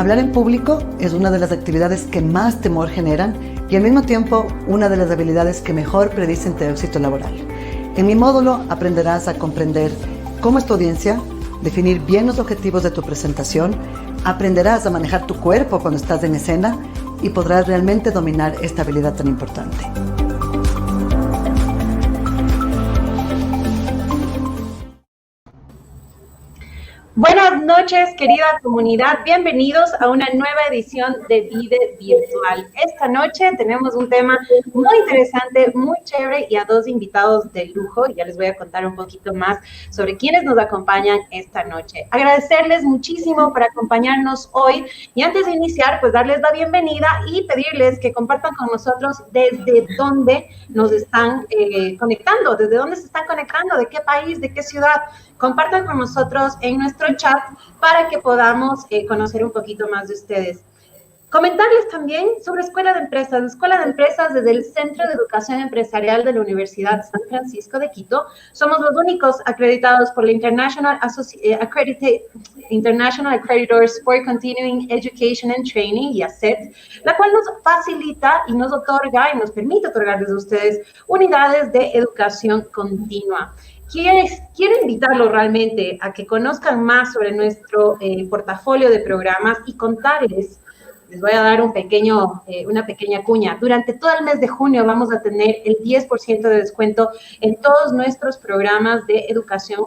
Hablar en público es una de las actividades que más temor generan y al mismo tiempo una de las habilidades que mejor predicen tu éxito laboral. En mi módulo aprenderás a comprender cómo es tu audiencia, definir bien los objetivos de tu presentación, aprenderás a manejar tu cuerpo cuando estás en escena y podrás realmente dominar esta habilidad tan importante. Buenas noches, querida comunidad. Bienvenidos a una nueva edición de Vide Virtual. Esta noche tenemos un tema muy interesante, muy chévere y a dos invitados de lujo. Ya les voy a contar un poquito más sobre quiénes nos acompañan esta noche. Agradecerles muchísimo por acompañarnos hoy y antes de iniciar, pues darles la bienvenida y pedirles que compartan con nosotros desde dónde nos están conectando, desde dónde se están conectando, de qué país, de qué ciudad. Compartan con nosotros en nuestro chat para que podamos conocer un poquito más de ustedes. Comentarles también sobre Escuela de Empresas. Escuela de Empresas desde el Centro de Educación Empresarial de la Universidad San Francisco de Quito. Somos los únicos acreditados por la International Accreditors for Continuing Education and Training, IACET, la cual nos facilita y nos otorga y nos permite otorgar desde ustedes unidades de educación continua. Quiero invitarlos realmente a que conozcan más sobre nuestro portafolio de programas y contarles, les voy a dar una pequeña cuña. Durante todo el mes de junio vamos a tener el 10% de descuento en todos nuestros programas de educación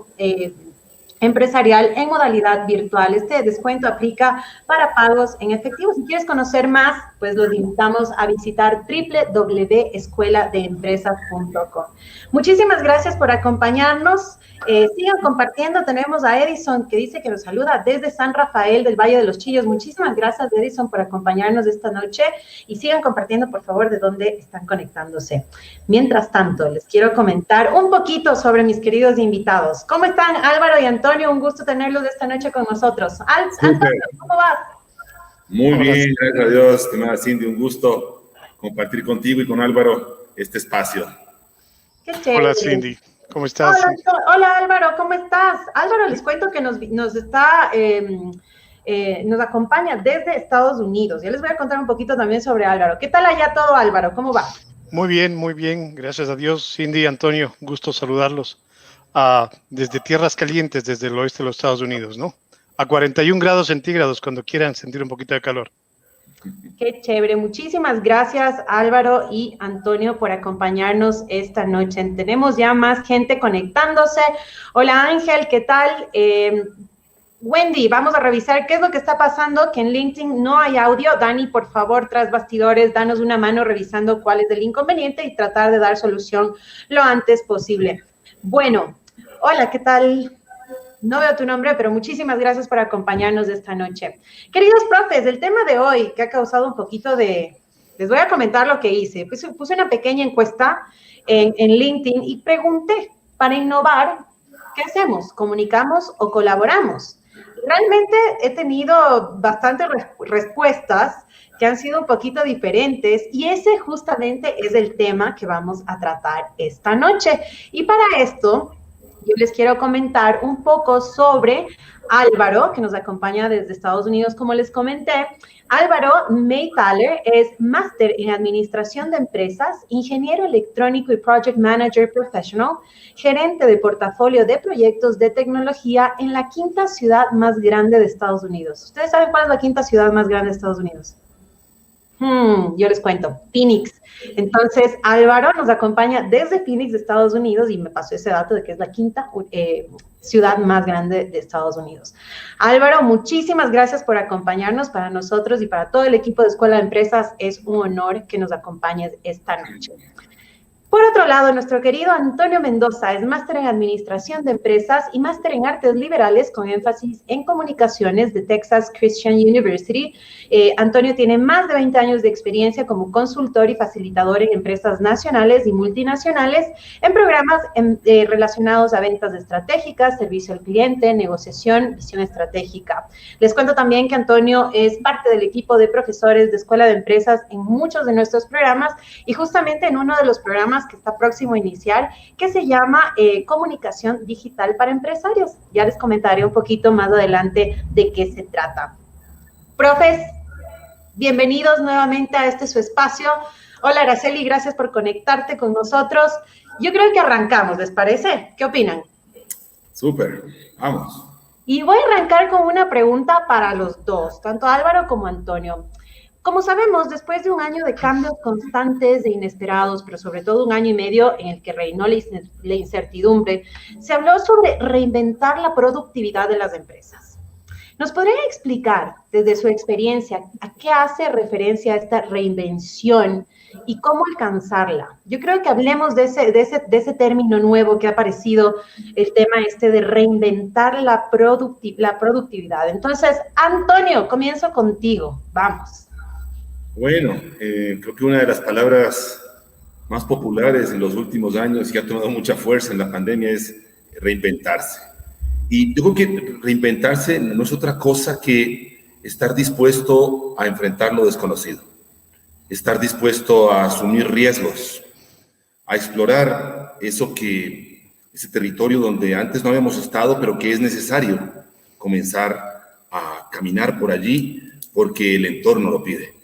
empresarial en modalidad virtual. Este descuento aplica para pagos en efectivo. Si quieres conocer más, pues los invitamos a visitar www.escueladeempresas.com. Muchísimas gracias por acompañarnos. Sigan compartiendo. Tenemos a Edison que dice que nos saluda desde San Rafael del Valle de los Chillos. Muchísimas gracias, Edison, por acompañarnos esta noche y sigan compartiendo, por favor, de dónde están conectándose. Mientras tanto, les quiero comentar un poquito sobre mis queridos invitados. ¿Cómo están, Álvaro y Antonio? Un gusto tenerlos esta noche con nosotros. Antonio, ¿cómo vas? Muy bien, gracias a Dios, estimada Cindy, un gusto compartir contigo y con Álvaro este espacio. Qué chévere. Hola, Cindy, ¿cómo estás? Hola, Álvaro, ¿cómo estás? Álvaro, les cuento que nos acompaña desde Estados Unidos. Ya les voy a contar un poquito también sobre Álvaro. ¿Qué tal allá todo, Álvaro? ¿Cómo va? Muy bien, gracias a Dios. Cindy, Antonio, gusto saludarlos desde tierras calientes, desde el oeste de los Estados Unidos, ¿no? A 41 grados centígrados cuando quieran sentir un poquito de calor. Qué chévere. Muchísimas gracias, Álvaro y Antonio, por acompañarnos esta noche. Tenemos ya más gente conectándose. Hola, Ángel, ¿qué tal? Wendy, vamos a revisar qué es lo que está pasando, que en LinkedIn no hay audio. Dani, por favor, tras bastidores, danos una mano revisando cuál es el inconveniente y tratar de dar solución lo antes posible. Bueno, hola, ¿qué tal? No veo tu nombre, pero muchísimas gracias por acompañarnos esta noche. Queridos profes, el tema de hoy que ha causado un poquito de... Les voy a comentar lo que hice. Puse una pequeña encuesta en LinkedIn y pregunté, para innovar, ¿qué hacemos? ¿Comunicamos o colaboramos? Realmente he tenido bastantes respuestas que han sido un poquito diferentes y ese justamente es el tema que vamos a tratar esta noche. Y para esto, yo les quiero comentar un poco sobre Álvaro, que nos acompaña desde Estados Unidos, como les comenté. Álvaro Maythaler es máster en Administración de Empresas, ingeniero electrónico y Project Manager Professional, gerente de portafolio de proyectos de tecnología en la quinta ciudad más grande de Estados Unidos. ¿Ustedes saben cuál es la quinta ciudad más grande de Estados Unidos? Yo les cuento, Phoenix. Entonces, Álvaro nos acompaña desde Phoenix, de Estados Unidos, y me pasó ese dato de que es la quinta ciudad más grande de Estados Unidos. Álvaro, muchísimas gracias por acompañarnos. Para nosotros y para todo el equipo de Escuela de Empresas es un honor que nos acompañes esta noche. Por otro lado, nuestro querido Antonio Mendoza es máster en Administración de Empresas y máster en Artes Liberales con énfasis en Comunicaciones de Texas Christian University. Antonio tiene más de 20 años de experiencia como consultor y facilitador en empresas nacionales y multinacionales en programas relacionados a ventas estratégicas, servicio al cliente, negociación, visión estratégica. Les cuento también que Antonio es parte del equipo de profesores de Escuela de Empresas en muchos de nuestros programas y justamente en uno de los programas que está próximo a iniciar, que se llama Comunicación Digital para Empresarios. Ya les comentaré un poquito más adelante de qué se trata. Profes, bienvenidos nuevamente a este su espacio. Hola, Araceli, gracias por conectarte con nosotros. Yo creo que arrancamos, ¿les parece? ¿Qué opinan? Súper, vamos. Y voy a arrancar con una pregunta para los dos, tanto Álvaro como Antonio. Como sabemos, después de un año de cambios constantes e inesperados, pero sobre todo un año y medio en el que reinó la incertidumbre, se habló sobre reinventar la productividad de las empresas. ¿Nos podrían explicar, desde su experiencia, a qué hace referencia esta reinvención y cómo alcanzarla? Yo creo que hablemos de ese término nuevo que ha aparecido, el tema de reinventar la productividad. Entonces, Antonio, comienzo contigo. Vamos. Bueno, creo que una de las palabras más populares en los últimos años y que ha tomado mucha fuerza en la pandemia es reinventarse. Y yo creo que reinventarse no es otra cosa que estar dispuesto a enfrentar lo desconocido, estar dispuesto a asumir riesgos, a explorar ese territorio donde antes no habíamos estado, pero que es necesario comenzar a caminar por allí porque el entorno lo pide.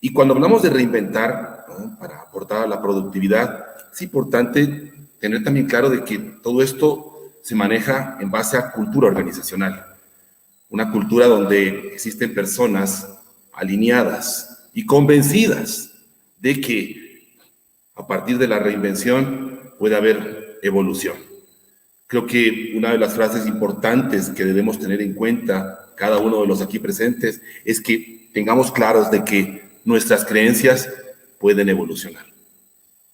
Y cuando hablamos de reinventar, ¿no?, para aportar a la productividad, es importante tener también claro de que todo esto se maneja en base a cultura organizacional. Una cultura donde existen personas alineadas y convencidas de que a partir de la reinvención puede haber evolución. Creo que una de las frases importantes que debemos tener en cuenta cada uno de los aquí presentes es que tengamos claros de que nuestras creencias pueden evolucionar.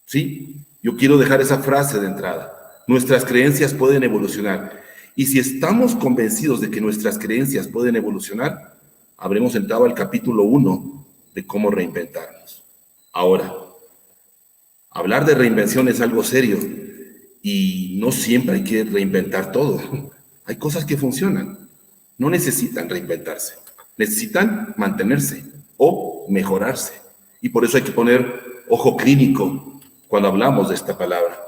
¿Sí? Yo quiero dejar esa frase de entrada. Nuestras creencias pueden evolucionar. Y si estamos convencidos de que nuestras creencias pueden evolucionar, habremos entrado al capítulo 1 de cómo reinventarnos. Ahora, hablar de reinvención es algo serio y no siempre hay que reinventar todo. Hay cosas que funcionan. No necesitan reinventarse. Necesitan mantenerse o mejorarse. Y por eso hay que poner ojo clínico cuando hablamos de esta palabra.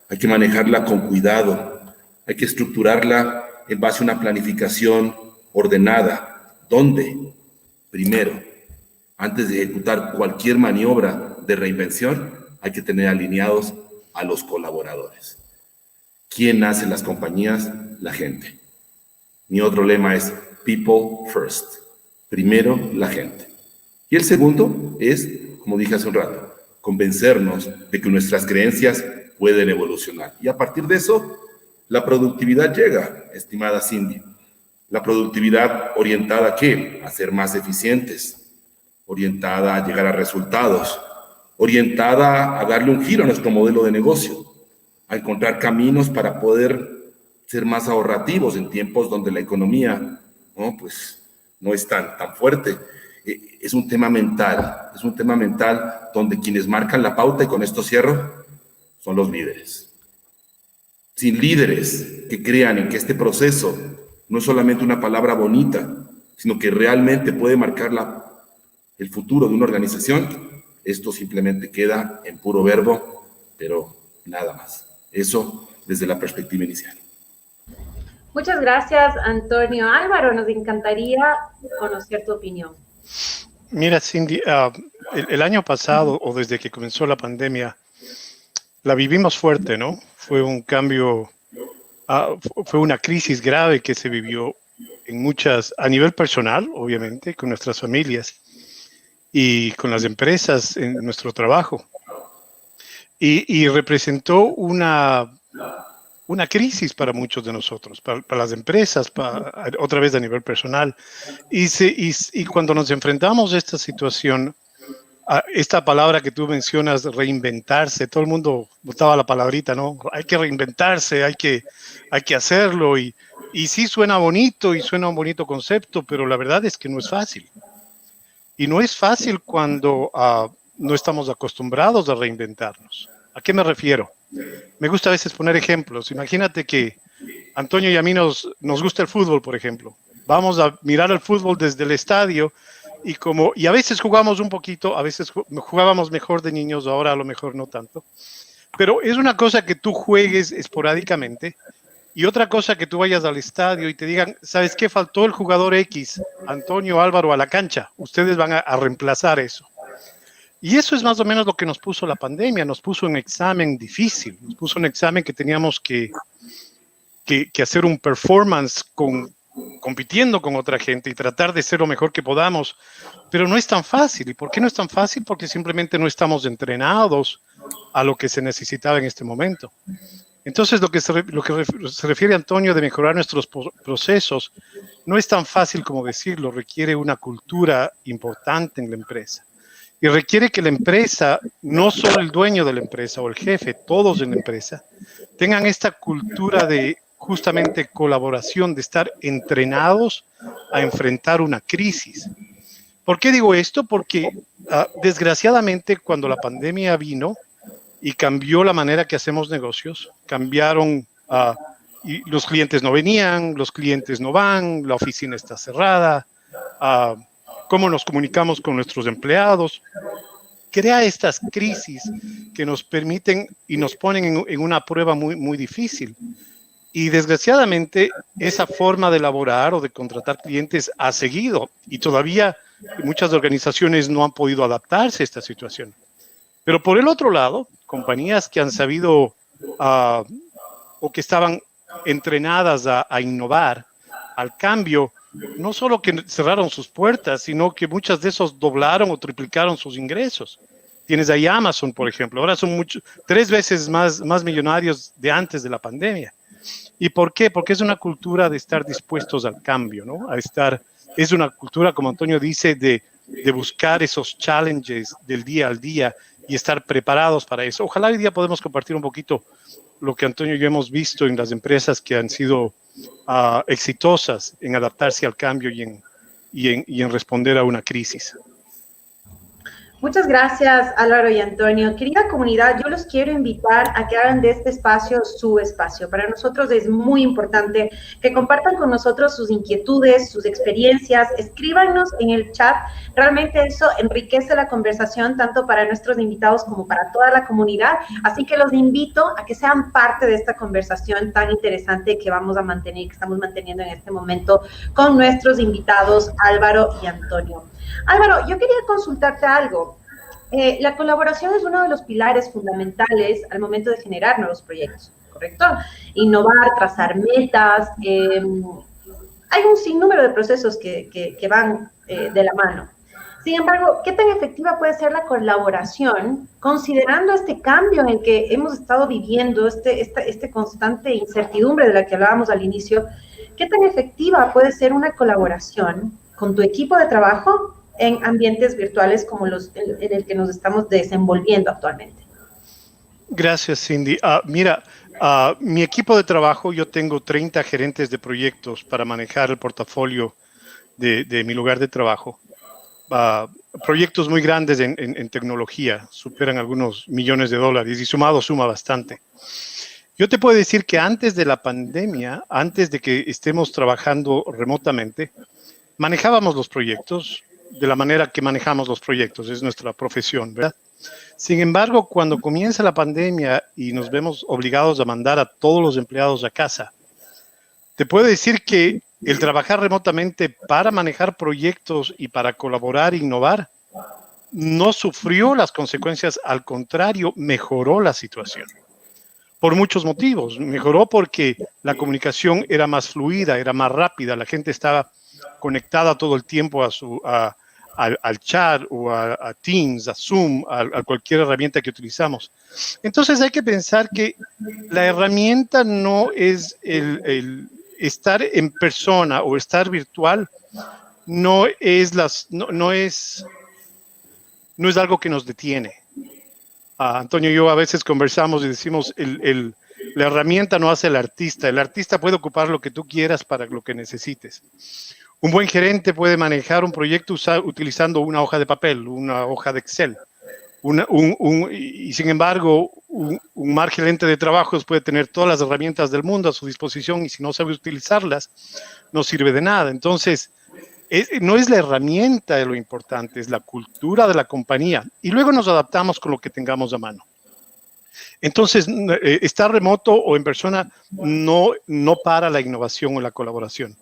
Hay que manejarla con cuidado, hay que estructurarla en base a una planificación ordenada, donde, primero, antes de ejecutar cualquier maniobra de reinvención, hay que tener alineados a los colaboradores. ¿Quién hace las compañías? La gente. Mi otro lema es People First. Primero, la gente. Y el segundo es, como dije hace un rato, convencernos de que nuestras creencias pueden evolucionar. Y a partir de eso, la productividad llega, estimada Cindy. La productividad orientada ¿a qué? A ser más eficientes, orientada a llegar a resultados, orientada a darle un giro a nuestro modelo de negocio, a encontrar caminos para poder ser más ahorrativos en tiempos donde la economía no es tan fuerte. Es un tema mental donde quienes marcan la pauta, y con esto cierro, son los líderes. Sin líderes que crean en que este proceso no es solamente una palabra bonita, sino que realmente puede marcar el futuro de una organización, esto simplemente queda en puro verbo, pero nada más. Eso desde la perspectiva inicial. Muchas gracias, Antonio. Álvaro, nos encantaría conocer tu opinión. Mira, Cindy, el año pasado, o desde que comenzó la pandemia, la vivimos fuerte, ¿no? Fue un cambio, fue una crisis grave que se vivió a nivel personal, obviamente, con nuestras familias y con las empresas en nuestro trabajo. Y representó una crisis para muchos de nosotros, para las empresas, otra vez a nivel personal. Y cuando nos enfrentamos a esta situación, esta palabra que tú mencionas, reinventarse, todo el mundo botaba la palabrita, ¿no? Hay que reinventarse, hay que hacerlo, y sí suena bonito y suena un bonito concepto, pero la verdad es que no es fácil. Y no es fácil cuando no estamos acostumbrados a reinventarnos. ¿A qué me refiero? Me gusta a veces poner ejemplos. Imagínate que Antonio y a mí nos gusta el fútbol, por ejemplo. Vamos a mirar el fútbol desde el estadio y a veces jugamos un poquito, a veces jugábamos mejor de niños, ahora a lo mejor no tanto. Pero es una cosa que tú juegues esporádicamente Y otra cosa, que tú vayas al estadio y te digan, ¿sabes qué? Faltó el jugador X, Antonio, Álvaro, a la cancha. Ustedes van a reemplazar eso. Y eso es más o menos lo que nos puso la pandemia. Nos puso un examen difícil. Nos puso un examen que teníamos que hacer un performance compitiendo con otra gente y tratar de ser lo mejor que podamos. Pero no es tan fácil. ¿Y por qué no es tan fácil? Porque simplemente no estamos entrenados a lo que se necesitaba en este momento. Entonces, lo que se refiere, Antonio, de mejorar nuestros procesos, no es tan fácil como decirlo. Requiere una cultura importante en la empresa. Y requiere que la empresa, no solo el dueño de la empresa o el jefe, todos en la empresa, tengan esta cultura de justamente colaboración, de estar entrenados a enfrentar una crisis. ¿Por qué digo esto? Porque desgraciadamente, cuando la pandemia vino y cambió la manera que hacemos negocios, cambiaron, y los clientes no venían, los clientes no van, la oficina está cerrada, cómo nos comunicamos con nuestros empleados, crea estas crisis que nos permiten y nos ponen en una prueba muy, muy difícil. Y desgraciadamente, esa forma de elaborar o de contratar clientes ha seguido, y todavía muchas organizaciones no han podido adaptarse a esta situación. Pero por el otro lado, compañías que han sabido o que estaban entrenadas a innovar, al cambio, no solo que cerraron sus puertas, sino que muchas de esos doblaron o triplicaron sus ingresos. Tienes ahí Amazon, por ejemplo. Ahora son 3 veces más millonarios de antes de la pandemia. ¿Y por qué? Porque es una cultura de estar dispuestos al cambio, ¿no? Es una cultura, como Antonio dice, de buscar esos challenges del día al día y estar preparados para eso. Ojalá hoy día podemos compartir un poquito lo que Antonio y yo hemos visto en las empresas que han sido exitosas en adaptarse al cambio y en responder a una crisis. Muchas gracias, Álvaro y Antonio. Querida comunidad, yo los quiero invitar a que hagan de este espacio su espacio. Para nosotros es muy importante que compartan con nosotros sus inquietudes, sus experiencias, escríbanos en el chat. Realmente eso enriquece la conversación tanto para nuestros invitados como para toda la comunidad. Así que los invito a que sean parte de esta conversación tan interesante que vamos a mantener, que estamos manteniendo en este momento con nuestros invitados Álvaro y Antonio. Álvaro, yo quería consultarte algo. La colaboración es uno de los pilares fundamentales al momento de generar nuevos proyectos, ¿correcto? Innovar, trazar metas. Hay un sinnúmero de procesos que van de la mano. Sin embargo, ¿qué tan efectiva puede ser la colaboración considerando este cambio en el que hemos estado viviendo, este constante incertidumbre de la que hablábamos al inicio? ¿Qué tan efectiva puede ser una colaboración con tu equipo de trabajo en ambientes virtuales como en el que nos estamos desenvolviendo actualmente? Gracias, Cindy. Mira, mi equipo de trabajo, yo tengo 30 gerentes de proyectos para manejar el portafolio de mi lugar de trabajo. Proyectos muy grandes en tecnología, superan algunos millones de dólares y suma bastante. Yo te puedo decir que antes de la pandemia, antes de que estemos trabajando remotamente, manejábamos los proyectos de la manera que manejamos los proyectos, es nuestra profesión, ¿verdad? Sin embargo, cuando comienza la pandemia y nos vemos obligados a mandar a todos los empleados a casa, te puedo decir que el trabajar remotamente para manejar proyectos y para colaborar e innovar no sufrió las consecuencias, al contrario, mejoró la situación. Por muchos motivos. Mejoró porque la comunicación era más fluida, era más rápida, la gente estaba conectada todo el tiempo al chat o a Teams, a Zoom, a cualquier herramienta que utilizamos. Entonces hay que pensar que la herramienta no es el estar en persona o estar virtual, no es algo que nos detiene. Antonio y yo a veces conversamos y decimos, la herramienta no hace el artista puede ocupar lo que tú quieras para lo que necesites. Un buen gerente puede manejar un proyecto utilizando una hoja de papel, una hoja de Excel. Y sin embargo, un mal gerente de trabajos puede tener todas las herramientas del mundo a su disposición y si no sabe utilizarlas, no sirve de nada. Entonces, no es la herramienta de lo importante, es la cultura de la compañía. Y luego nos adaptamos con lo que tengamos a mano. Entonces, estar remoto o en persona no para la innovación o la colaboración.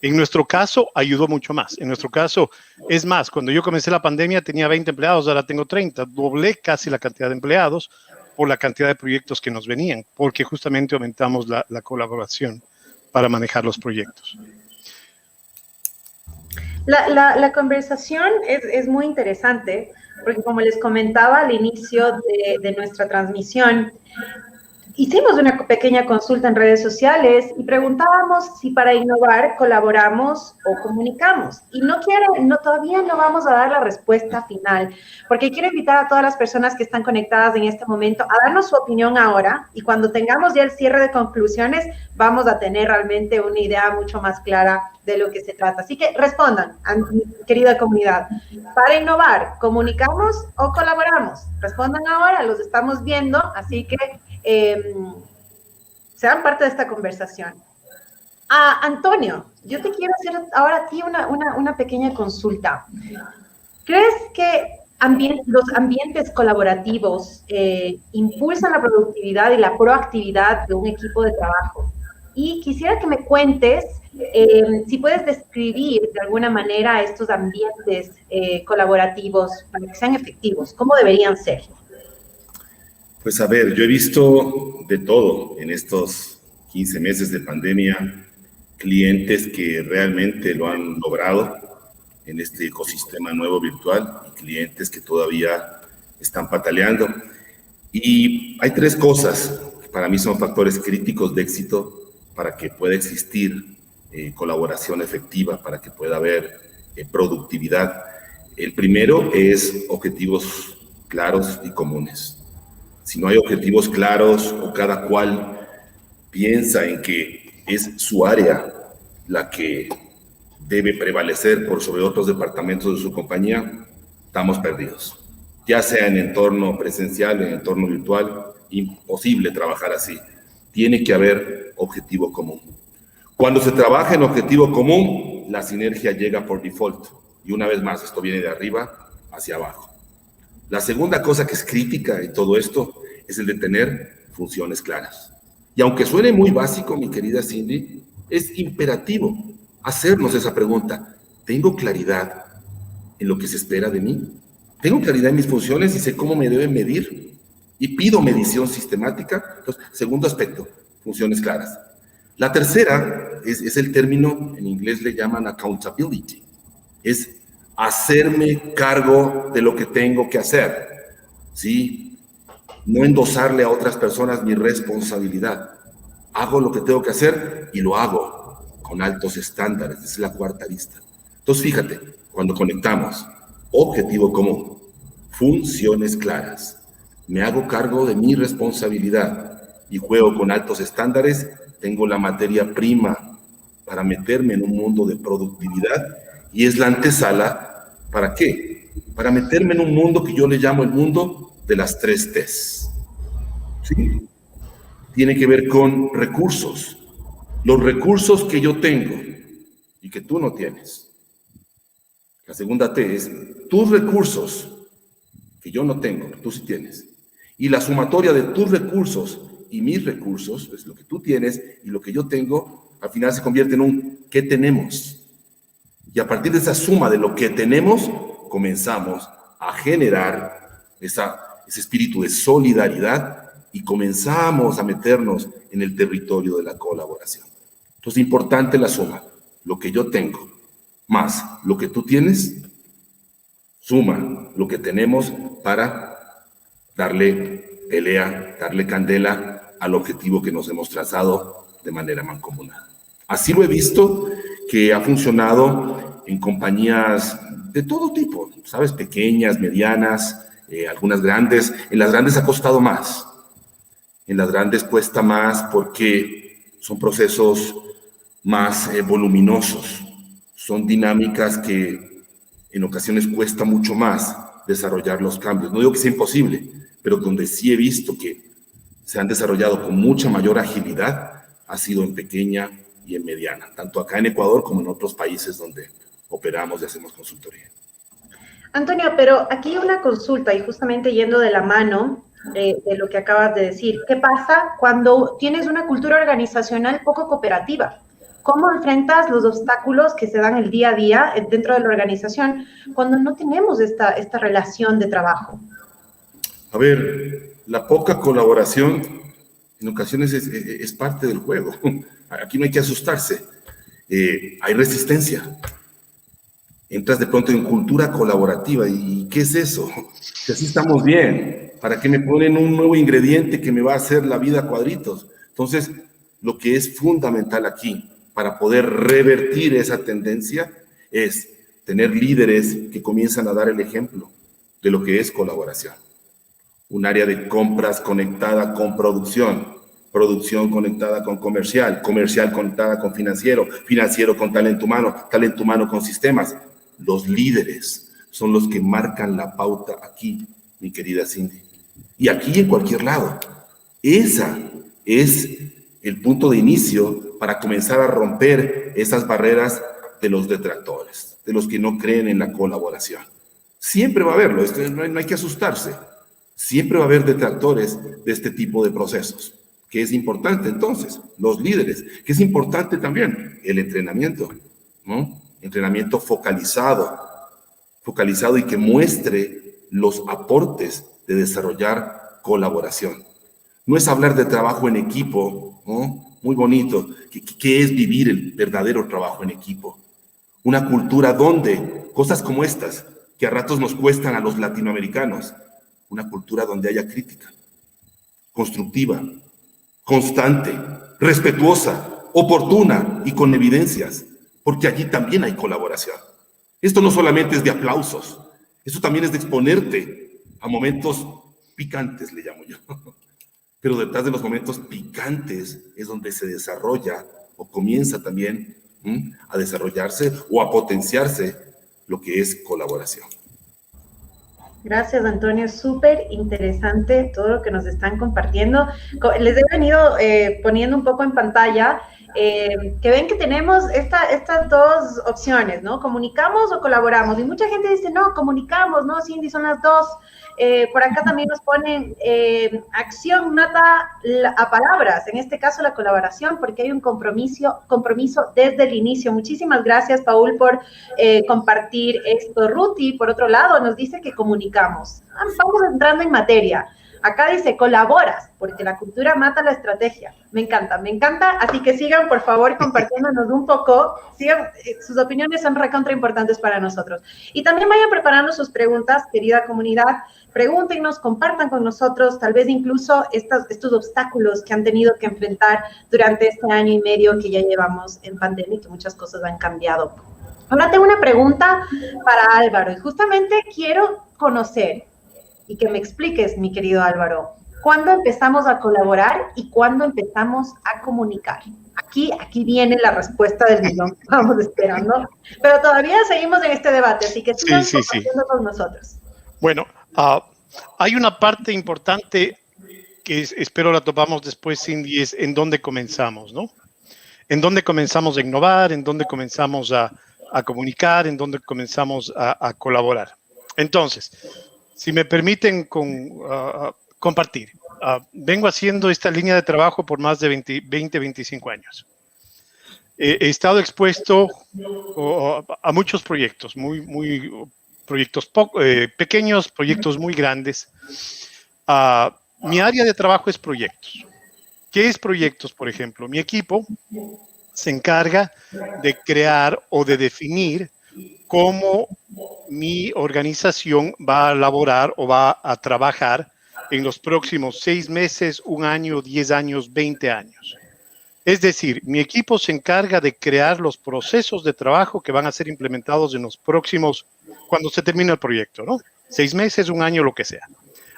En nuestro caso, ayudó mucho más. En nuestro caso, es más, cuando yo comencé la pandemia tenía 20 empleados, ahora tengo 30. Doblé casi la cantidad de empleados por la cantidad de proyectos que nos venían, porque justamente aumentamos la colaboración para manejar los proyectos. La conversación es muy interesante, porque como les comentaba al inicio de nuestra transmisión, hicimos una pequeña consulta en redes sociales y preguntábamos si para innovar colaboramos o comunicamos. Y todavía no vamos a dar la respuesta final, porque quiero invitar a todas las personas que están conectadas en este momento a darnos su opinión ahora, y cuando tengamos ya el cierre de conclusiones, vamos a tener realmente una idea mucho más clara de lo que se trata. Así que respondan, querida comunidad. Para innovar, ¿comunicamos o colaboramos? Respondan ahora, los estamos viendo, así que sean parte de esta conversación. Antonio, yo te quiero hacer ahora a ti una pequeña consulta. ¿Crees que los ambientes colaborativos impulsan la productividad y la proactividad de un equipo de trabajo? Y quisiera que me cuentes si puedes describir de alguna manera estos ambientes colaborativos para que sean efectivos. ¿Cómo deberían ser? Pues a ver, yo he visto de todo en estos 15 meses de pandemia, clientes que realmente lo han logrado en este ecosistema nuevo virtual y clientes que todavía están pataleando. Y hay tres cosas que para mí son factores críticos de éxito para que pueda existir colaboración efectiva, para que pueda haber productividad. El primero es objetivos claros y comunes. Si no hay objetivos claros o cada cual piensa en que es su área la que debe prevalecer por sobre otros departamentos de su compañía, estamos perdidos. Ya sea en entorno presencial, en entorno virtual, imposible trabajar así. Tiene que haber objetivo común. Cuando se trabaja en objetivo común, la sinergia llega por default. Y una vez más, esto viene de arriba hacia abajo. La segunda cosa que es crítica en todo esto es el de tener funciones claras. Y aunque suene muy básico, mi querida Cindy, es imperativo hacernos esa pregunta. ¿Tengo claridad en lo que se espera de mí? ¿Tengo claridad en mis funciones y sé cómo me deben medir? Y pido medición sistemática. Entonces, segundo aspecto, funciones claras. La tercera es el término, en inglés le llaman accountability. Es hacerme cargo de lo que tengo que hacer, ¿sí? No endosarle a otras personas mi responsabilidad. Hago lo que tengo que hacer y lo hago con altos estándares. Esa es la cuarta arista. Entonces, fíjate, cuando conectamos objetivo común, funciones claras, me hago cargo de mi responsabilidad y juego con altos estándares, tengo la materia prima para meterme en un mundo de productividad y es la antesala, ¿para qué? Para meterme en un mundo que yo le llamo el mundo de las 3 T's. ¿Sí? Tiene que ver con recursos. Los recursos que yo tengo y que tú no tienes. La segunda T es tus recursos que yo no tengo, que tú sí tienes. Y la sumatoria de tus recursos y mis recursos, es lo que tú tienes y lo que yo tengo, al final se convierte en un ¿qué tenemos? Y a partir de esa suma de lo que tenemos, comenzamos a generar ese espíritu de solidaridad y comenzamos a meternos en el territorio de la colaboración. Entonces, importante la suma. Lo que yo tengo más lo que tú tienes, suma lo que tenemos para darle pelea, darle candela al objetivo que nos hemos trazado de manera mancomunada. Así lo he visto que ha funcionado en compañías de todo tipo, ¿sabes? Pequeñas, medianas, algunas grandes. En las grandes ha costado más. En las grandes cuesta más porque son procesos más voluminosos. Son dinámicas que en ocasiones cuesta mucho más desarrollar los cambios. No digo que sea imposible, pero donde sí he visto que se han desarrollado con mucha mayor agilidad ha sido en pequeña y en mediana, tanto acá en Ecuador como en otros países donde operamos y hacemos consultoría. Antonio, pero aquí una consulta y justamente yendo de la mano de lo que acabas de decir. ¿Qué pasa cuando tienes una cultura organizacional poco cooperativa? ¿Cómo enfrentas los obstáculos que se dan el día a día dentro de la organización cuando no tenemos esta relación de trabajo? A ver, la poca colaboración en ocasiones es parte del juego. Aquí no hay que asustarse. Hay resistencia. Entras de pronto en cultura colaborativa. ¿Y qué es eso? Si así estamos bien, ¿para qué me ponen un nuevo ingrediente que me va a hacer la vida a cuadritos? Entonces, lo que es fundamental aquí para poder revertir esa tendencia es tener líderes que comienzan a dar el ejemplo de lo que es colaboración. Un área de compras conectada con producción, producción conectada con comercial, comercial conectada con financiero, financiero con talento humano con sistemas. Los líderes son los que marcan la pauta aquí, mi querida Cindy. Y aquí en cualquier lado. Esa es el punto de inicio para comenzar a romper esas barreras de los detractores, de los que no creen en la colaboración. Siempre va a haberlo, no hay que asustarse. Siempre va a haber detractores de este tipo de procesos. ¿Qué es importante entonces? Los líderes. ¿Qué es importante también? El entrenamiento, ¿no? Entrenamiento focalizado y que muestre los aportes de desarrollar colaboración. No es hablar de trabajo en equipo, ¿no? Muy bonito. ¿Qué es vivir el verdadero trabajo en equipo? Una cultura donde cosas como estas, que a ratos nos cuestan a los latinoamericanos, una cultura donde haya crítica, constructiva, constante, respetuosa, oportuna y con evidencias, porque allí también hay colaboración. Esto no solamente es de aplausos, esto también es de exponerte a momentos picantes, le llamo yo. Pero detrás de los momentos picantes es donde se desarrolla o comienza también a desarrollarse o a potenciarse lo que es colaboración. Gracias, Antonio. Súper interesante todo lo que nos están compartiendo. Les he venido poniendo un poco en pantalla que ven que tenemos estas dos opciones, ¿no? ¿Comunicamos o colaboramos? Y mucha gente dice, no, comunicamos, ¿no? Cindy, son las dos. Por acá también nos ponen acción mata a palabras, en este caso la colaboración, porque hay un compromiso desde el inicio. Muchísimas gracias, Paul, por compartir esto. Ruti, por otro lado, nos dice que comunicamos. Vamos entrando en materia. Acá dice, colaboras, porque la cultura mata la estrategia. Me encanta, así que sigan, por favor, compartiéndonos un poco. Sigan, sus opiniones son recontra importantes para nosotros. Y también vayan preparando sus preguntas, querida comunidad. Pregúntenos, compartan con nosotros, tal vez incluso estos obstáculos que han tenido que enfrentar durante este año y medio que ya llevamos en pandemia y que muchas cosas han cambiado. Ahora tengo una pregunta para Álvaro y justamente quiero conocer y que me expliques, mi querido Álvaro, ¿cuándo empezamos a colaborar y cuándo empezamos a comunicar? Aquí viene la respuesta del millón que estamos esperando, pero todavía seguimos en este debate, así que sigan compartiendo con nosotros. Bueno, hay una parte importante que espero la topamos después, Cindy, es en dónde comenzamos, ¿no? En dónde comenzamos a innovar, en dónde comenzamos a comunicar, en dónde comenzamos a colaborar. Entonces, si me permiten compartir, vengo haciendo esta línea de trabajo por más de 25 años. He estado expuesto a muchos proyectos, proyectos pequeños, proyectos muy grandes. Mi área de trabajo es proyectos. ¿Qué es proyectos, por ejemplo? Mi equipo se encarga de crear o de definir cómo mi organización va a elaborar o va a trabajar en los próximos 6 meses, 1 año, 10 años, 20 años. Es decir, mi equipo se encarga de crear los procesos de trabajo que van a ser implementados en los próximos, cuando se termine el proyecto, ¿no? 6 meses, 1 año, lo que sea.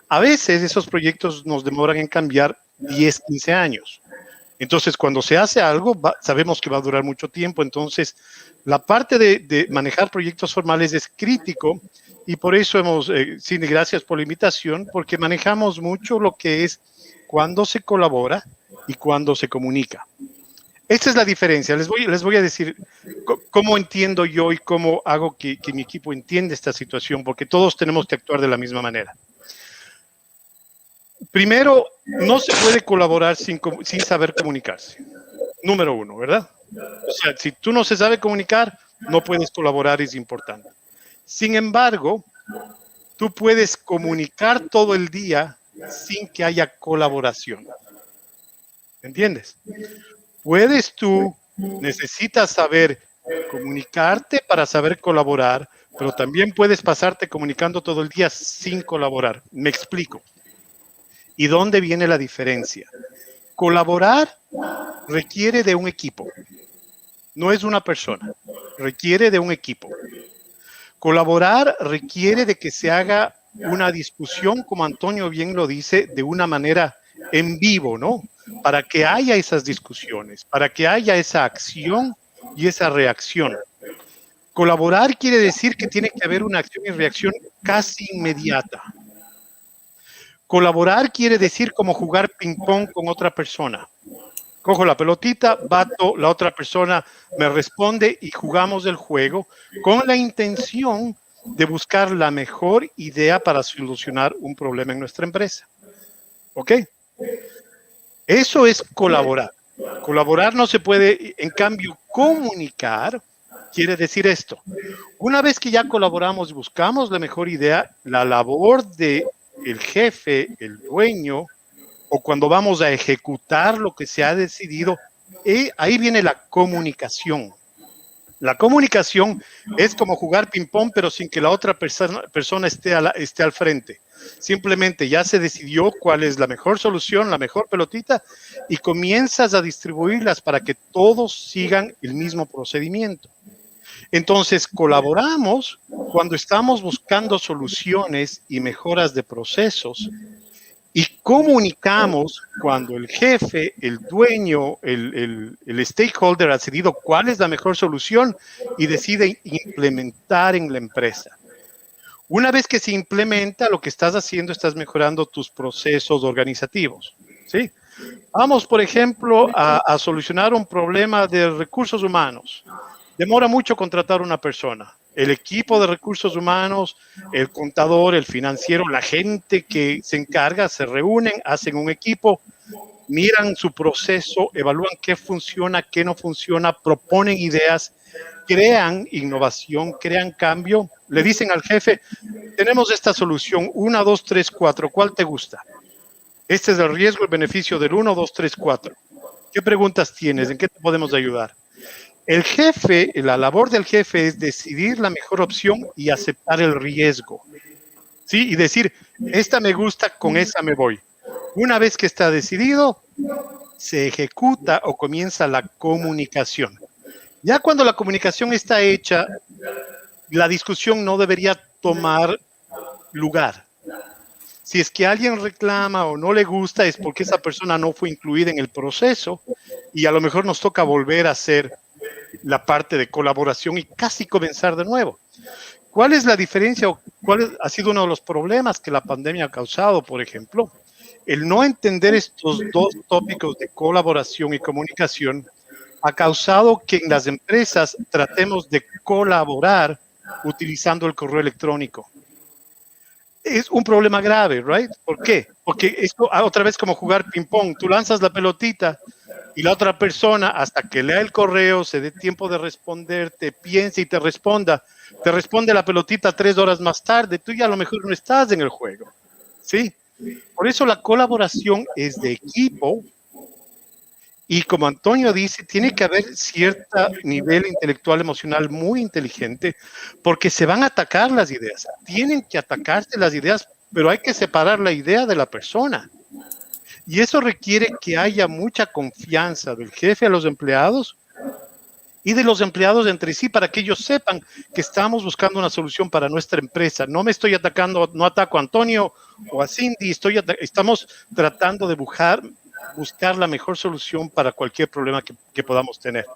A veces esos proyectos nos demoran en cambiar 10, 15 años. Entonces, cuando se hace algo, sabemos que va a durar mucho tiempo. Entonces, la parte de manejar proyectos formales es crítico y por eso Cindy, gracias por la invitación, porque manejamos mucho lo que es cuando se colabora y cuando se comunica. Esta es la diferencia. Les voy a decir cómo entiendo yo y cómo hago que mi equipo entienda esta situación, porque todos tenemos que actuar de la misma manera. Primero, no se puede colaborar sin saber comunicarse. Número uno, ¿verdad? O sea, si tú no se sabe comunicar, no puedes colaborar, es importante. Sin embargo, tú puedes comunicar todo el día sin que haya colaboración. ¿Entiendes? Necesitas saber comunicarte para saber colaborar, pero también puedes pasarte comunicando todo el día sin colaborar. Me explico. ¿Y dónde viene la diferencia? Colaborar requiere de un equipo. No es una persona. Requiere de un equipo. Colaborar requiere de que se haga una discusión, como Antonio bien lo dice, de una manera en vivo, ¿no? Para que haya esas discusiones, para que haya esa acción y esa reacción. Colaborar quiere decir que tiene que haber una acción y reacción casi inmediata. Colaborar quiere decir como jugar ping-pong con otra persona. Cojo la pelotita, bato, la otra persona me responde y jugamos el juego con la intención de buscar la mejor idea para solucionar un problema en nuestra empresa. ¿Ok? Eso es colaborar. Colaborar no se puede, en cambio, comunicar quiere decir esto. Una vez que ya colaboramos y buscamos la mejor idea, la labor de el jefe, el dueño, o cuando vamos a ejecutar lo que se ha decidido, ahí viene la comunicación. La comunicación es como jugar ping-pong, pero sin que la otra persona esté al frente. Simplemente ya se decidió cuál es la mejor solución, la mejor pelotita, y comienzas a distribuirlas para que todos sigan el mismo procedimiento. Entonces, colaboramos cuando estamos buscando soluciones y mejoras de procesos y comunicamos cuando el jefe, el dueño, el stakeholder ha decidido cuál es la mejor solución y decide implementar en la empresa. Una vez que se implementa, lo que estás haciendo, estás mejorando tus procesos organizativos, ¿sí? Vamos, por ejemplo, a solucionar un problema de recursos humanos. Demora mucho contratar una persona. El equipo de recursos humanos, el contador, el financiero, la gente que se encarga, se reúnen, hacen un equipo, miran su proceso, evalúan qué funciona, qué no funciona, proponen ideas, crean innovación, crean cambio. Le dicen al jefe, tenemos esta solución, 1, 2, 3, 4, ¿cuál te gusta? Este es el riesgo, el beneficio del 1, 2, 3, 4. ¿Qué preguntas tienes? ¿En qué te podemos ayudar? El jefe, la labor del jefe es decidir la mejor opción y aceptar el riesgo. ¿Sí? Y decir, esta me gusta, con esa me voy. Una vez que está decidido, se ejecuta o comienza la comunicación. Ya cuando la comunicación está hecha, la discusión no debería tomar lugar. Si es que alguien reclama o no le gusta, es porque esa persona no fue incluida en el proceso y a lo mejor nos toca volver a hacer la parte de colaboración y casi comenzar de nuevo. ¿Cuál es la diferencia o cuál ha sido uno de los problemas que la pandemia ha causado, por ejemplo? El no entender estos dos tópicos de colaboración y comunicación ha causado que en las empresas tratemos de colaborar utilizando el correo electrónico. Es un problema grave, ¿right? ¿Por qué? Porque esto otra vez como jugar ping-pong. Tú lanzas la pelotita y la otra persona, hasta que lea el correo, se dé tiempo de responder, te piense y te responda. Te responde la pelotita 3 horas más tarde. Tú ya a lo mejor no estás en el juego, ¿sí? Por eso la colaboración es de equipo. Y como Antonio dice, tiene que haber cierto nivel intelectual, emocional muy inteligente, porque se van a atacar las ideas. Tienen que atacarse las ideas, pero hay que separar la idea de la persona. Y eso requiere que haya mucha confianza del jefe a los empleados y de los empleados entre sí para que ellos sepan que estamos buscando una solución para nuestra empresa. No me estoy atacando, no ataco a Antonio o a Cindy, estamos tratando de buscar la mejor solución para cualquier problema que podamos tener.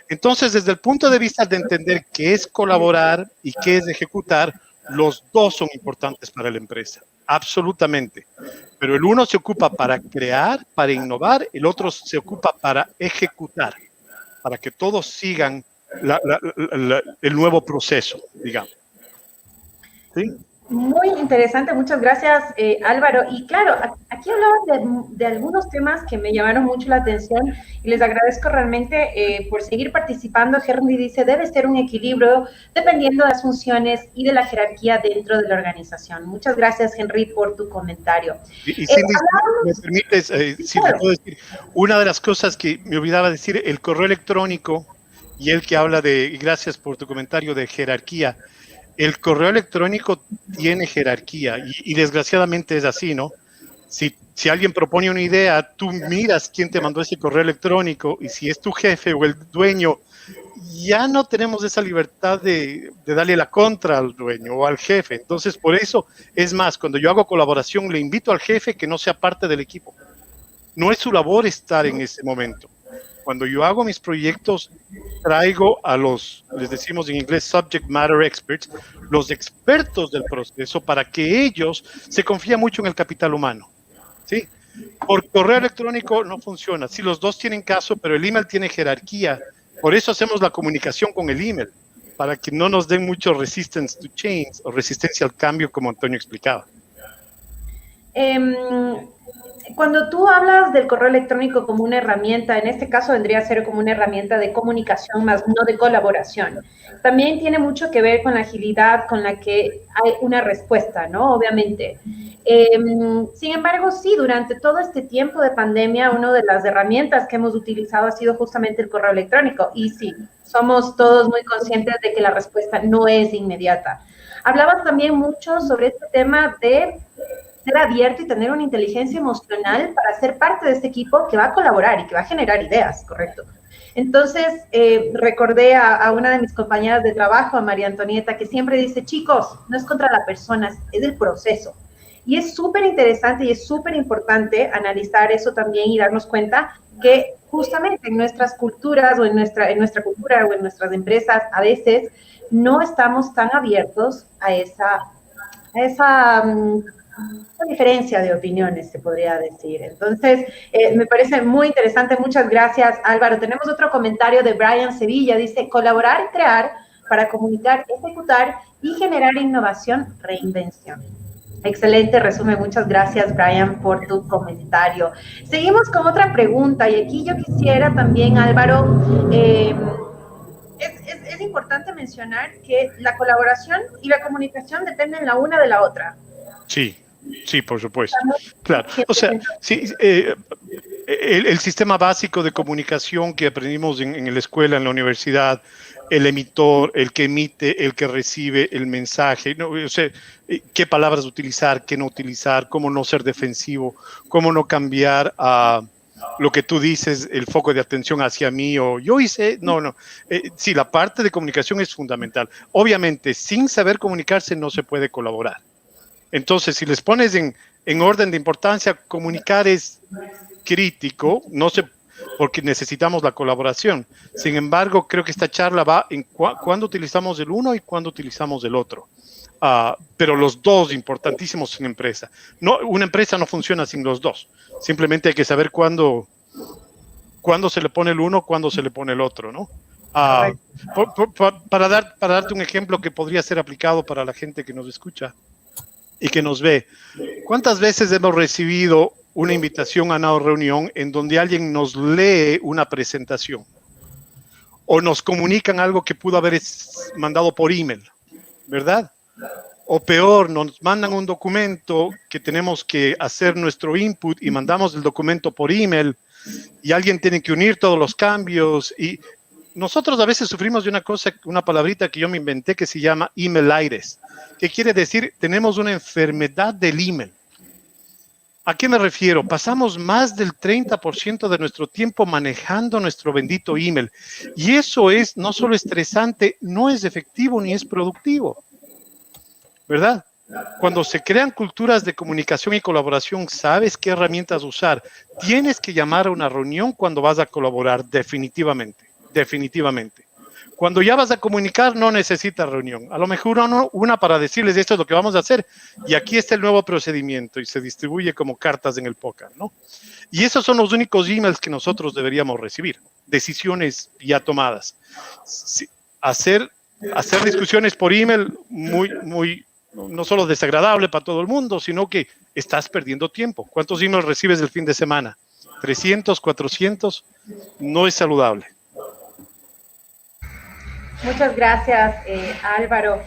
Entonces, desde el punto de vista de entender qué es colaborar y qué es ejecutar, los dos son importantes para la empresa, absolutamente. Pero el uno se ocupa para crear, para innovar, el otro se ocupa para ejecutar, para que todos sigan el nuevo proceso, digamos. ¿Sí? Muy interesante, muchas gracias, Álvaro. Y claro, aquí hablaban de algunos temas que me llamaron mucho la atención y les agradezco realmente por seguir participando. Henry dice, debe ser un equilibrio dependiendo de las funciones y de la jerarquía dentro de la organización. Muchas gracias, Henry, por tu comentario. Y Cindy, me permites, si le puedo decir, una de las cosas que me olvidaba decir, el correo electrónico y el que habla de, y gracias por tu comentario de jerarquía, el correo electrónico tiene jerarquía y desgraciadamente es así, ¿no? Si alguien propone una idea, tú miras quién te mandó ese correo electrónico y si es tu jefe o el dueño, ya no tenemos esa libertad de darle la contra al dueño o al jefe. Entonces, por eso, es más, cuando yo hago colaboración, le invito al jefe que no sea parte del equipo. No es su labor estar en ese momento. Cuando yo hago mis proyectos, traigo a los, les decimos en inglés, subject matter experts, los expertos del proceso para que ellos se confíen mucho en el capital humano. ¿Sí? Por correo electrónico no funciona. Sí, los dos tienen caso, pero el email tiene jerarquía. Por eso hacemos la comunicación con el email, para que no nos den mucho resistance to change o resistencia al cambio, como Antonio explicaba. Cuando tú hablas del correo electrónico como una herramienta, en este caso vendría a ser como una herramienta de comunicación más no de colaboración. También tiene mucho que ver con la agilidad con la que hay una respuesta, ¿no? Obviamente. Sin embargo, sí, durante todo este tiempo de pandemia, una de las herramientas que hemos utilizado ha sido justamente el correo electrónico. Y sí, somos todos muy conscientes de que la respuesta no es inmediata. Hablabas también mucho sobre este tema de ser abierto y tener una inteligencia emocional para ser parte de este equipo que va a colaborar y que va a generar ideas, ¿correcto? Entonces, recordé a una de mis compañeras de trabajo, a María Antonieta, que siempre dice, chicos, no es contra la persona, es el proceso. Y es súper interesante y es súper importante analizar eso también y darnos cuenta que justamente en nuestras culturas o en nuestra cultura o en nuestras empresas, a veces no estamos tan abiertos a esa diferencia de opiniones, se podría decir. Entonces, me parece muy interesante. Muchas gracias, Álvaro. Tenemos otro comentario de Brian Sevilla. Dice, colaborar y crear para comunicar, ejecutar y generar innovación, reinvención. Excelente resumen. Muchas gracias, Brian, por tu comentario. Seguimos con otra pregunta y aquí yo quisiera también, Álvaro, es importante mencionar que la colaboración y la comunicación dependen la una de la otra. Sí. Sí, por supuesto. Claro. O sea, sí, el sistema básico de comunicación que aprendimos en la escuela, en la universidad, el emitor, el que emite, el que recibe el mensaje, ¿no? O sea, qué palabras utilizar, qué no utilizar, cómo no ser defensivo, cómo no cambiar a lo que tú dices, el foco de atención hacia mí o yo hice, no. Sí, la parte de comunicación es fundamental. Obviamente, sin saber comunicarse no se puede colaborar. Entonces, si les pones en orden de importancia, comunicar es crítico, no sé, porque necesitamos la colaboración. Sin embargo, creo que esta charla va en cuándo utilizamos el uno y cuándo utilizamos el otro. Pero los dos importantísimos en empresa. No, una empresa no funciona sin los dos. Simplemente hay que saber cuándo se le pone el uno, cuándo se le pone el otro, ¿no? Para darte un ejemplo que podría ser aplicado para la gente que nos escucha y que nos ve. ¿Cuántas veces hemos recibido una invitación a una reunión en donde alguien nos lee una presentación o nos comunican algo que pudo haber mandado por email, ¿verdad? O peor, nos mandan un documento que tenemos que hacer nuestro input y mandamos el documento por email y alguien tiene que unir todos los cambios y nosotros a veces sufrimos de una palabrita que yo me inventé que se llama emailitis. ¿Qué quiere decir? Tenemos una enfermedad del email. ¿A qué me refiero? Pasamos más del 30% de nuestro tiempo manejando nuestro bendito email. Y eso es no solo estresante, no es efectivo ni es productivo. ¿Verdad? Cuando se crean culturas de comunicación y colaboración, sabes qué herramientas usar. Tienes que llamar a una reunión cuando vas a colaborar, definitivamente. Definitivamente. Cuando ya vas a comunicar, no necesitas reunión. A lo mejor una para decirles esto es lo que vamos a hacer y aquí está el nuevo procedimiento y se distribuye como cartas en el póker, ¿no? Y esos son los únicos emails que nosotros deberíamos recibir. Decisiones ya tomadas. Sí, hacer discusiones por email, muy no solo desagradable para todo el mundo, sino que estás perdiendo tiempo. ¿Cuántos emails recibes el fin de semana? 300, 400, no es saludable. Muchas gracias, Álvaro.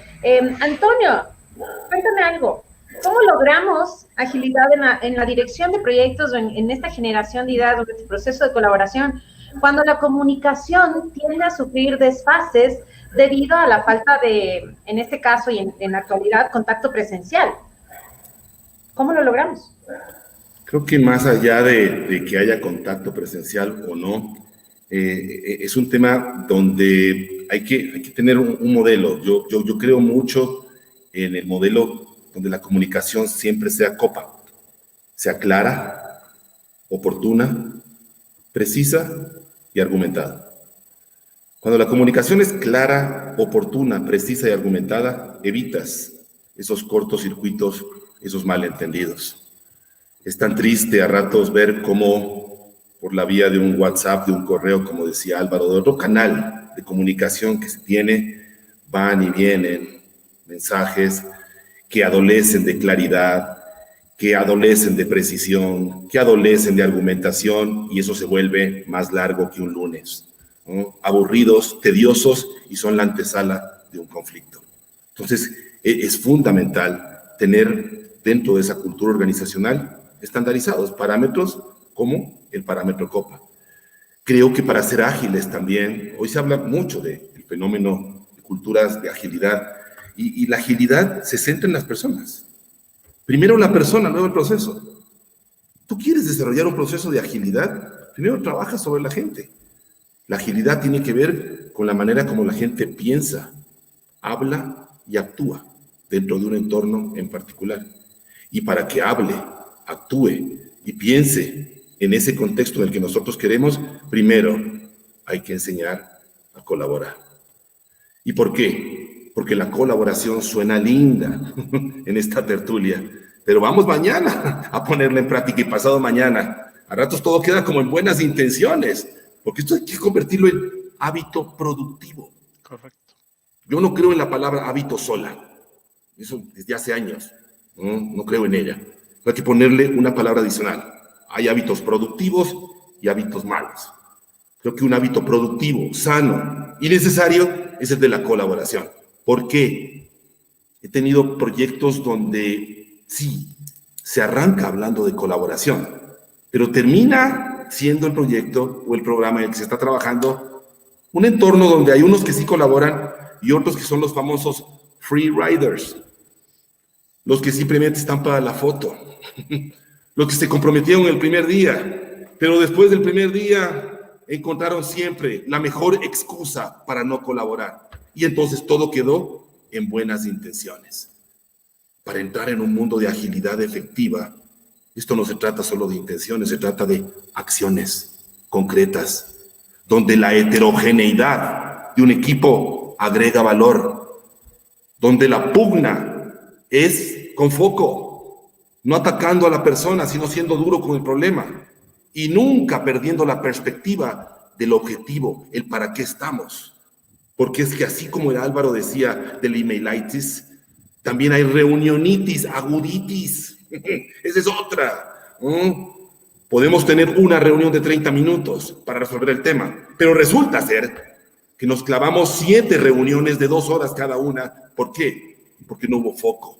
Antonio, cuéntame algo. ¿Cómo logramos agilidad en la dirección de proyectos o en esta generación de ideas o en este proceso de colaboración cuando la comunicación tiende a sufrir desfases debido a la falta de, en este caso y en la actualidad, contacto presencial? ¿Cómo lo logramos? Creo que más allá de que haya contacto presencial o no, es un tema donde hay que tener un modelo. Yo creo mucho en el modelo donde la comunicación siempre sea copa, sea clara, oportuna, precisa y argumentada. Cuando la comunicación es clara, oportuna, precisa y argumentada, evitas esos cortocircuitos, esos malentendidos. Es tan triste a ratos ver cómo por la vía de un WhatsApp, de un correo, como decía Álvaro, de otro canal de comunicación que se tiene, van y vienen mensajes que adolecen de claridad, que adolecen de precisión, que adolecen de argumentación, y eso se vuelve más largo que un lunes, ¿no? Aburridos, tediosos, y son la antesala de un conflicto. Entonces, es fundamental tener dentro de esa cultura organizacional estandarizados parámetros como el parámetro COPA. Creo que para ser ágiles también, hoy se habla mucho del fenómeno de culturas de agilidad, y la agilidad se centra en las personas. Primero la persona, luego el proceso. ¿Tú quieres desarrollar un proceso de agilidad? Primero trabaja sobre la gente. La agilidad tiene que ver con la manera como la gente piensa, habla y actúa dentro de un entorno en particular. Y para que hable, actúe y piense en ese contexto en el que nosotros queremos, primero hay que enseñar a colaborar. ¿Y por qué? Porque la colaboración suena linda en esta tertulia, pero vamos mañana a ponerla en práctica y pasado mañana. A ratos todo queda como en buenas intenciones, porque esto hay que convertirlo en hábito productivo. Correcto. Yo no creo en la palabra hábito sola, eso desde hace años, no creo en ella. Hay que ponerle una palabra adicional. Hay hábitos productivos y hábitos malos. Creo que un hábito productivo, sano y necesario es el de la colaboración. ¿Por qué? He tenido proyectos donde sí, se arranca hablando de colaboración, pero termina siendo el proyecto o el programa en el que se está trabajando un entorno donde hay unos que sí colaboran y otros que son los famosos free riders, los que simplemente están para la foto, los que se comprometieron el primer día, pero después del primer día encontraron siempre la mejor excusa para no colaborar. Y entonces todo quedó en buenas intenciones. Para entrar en un mundo de agilidad efectiva, esto no se trata solo de intenciones, se trata de acciones concretas, donde la heterogeneidad de un equipo agrega valor, donde la pugna es con foco, no atacando a la persona, sino siendo duro con el problema, y nunca perdiendo la perspectiva del objetivo, el para qué estamos. Porque es que así como el Álvaro decía del emailitis, también hay reunionitis, aguditis. Esa es otra. Podemos tener una reunión de 30 minutos para resolver el tema, pero resulta ser que nos clavamos 7 reuniones de 2 horas cada una. ¿Por qué? Porque no hubo foco.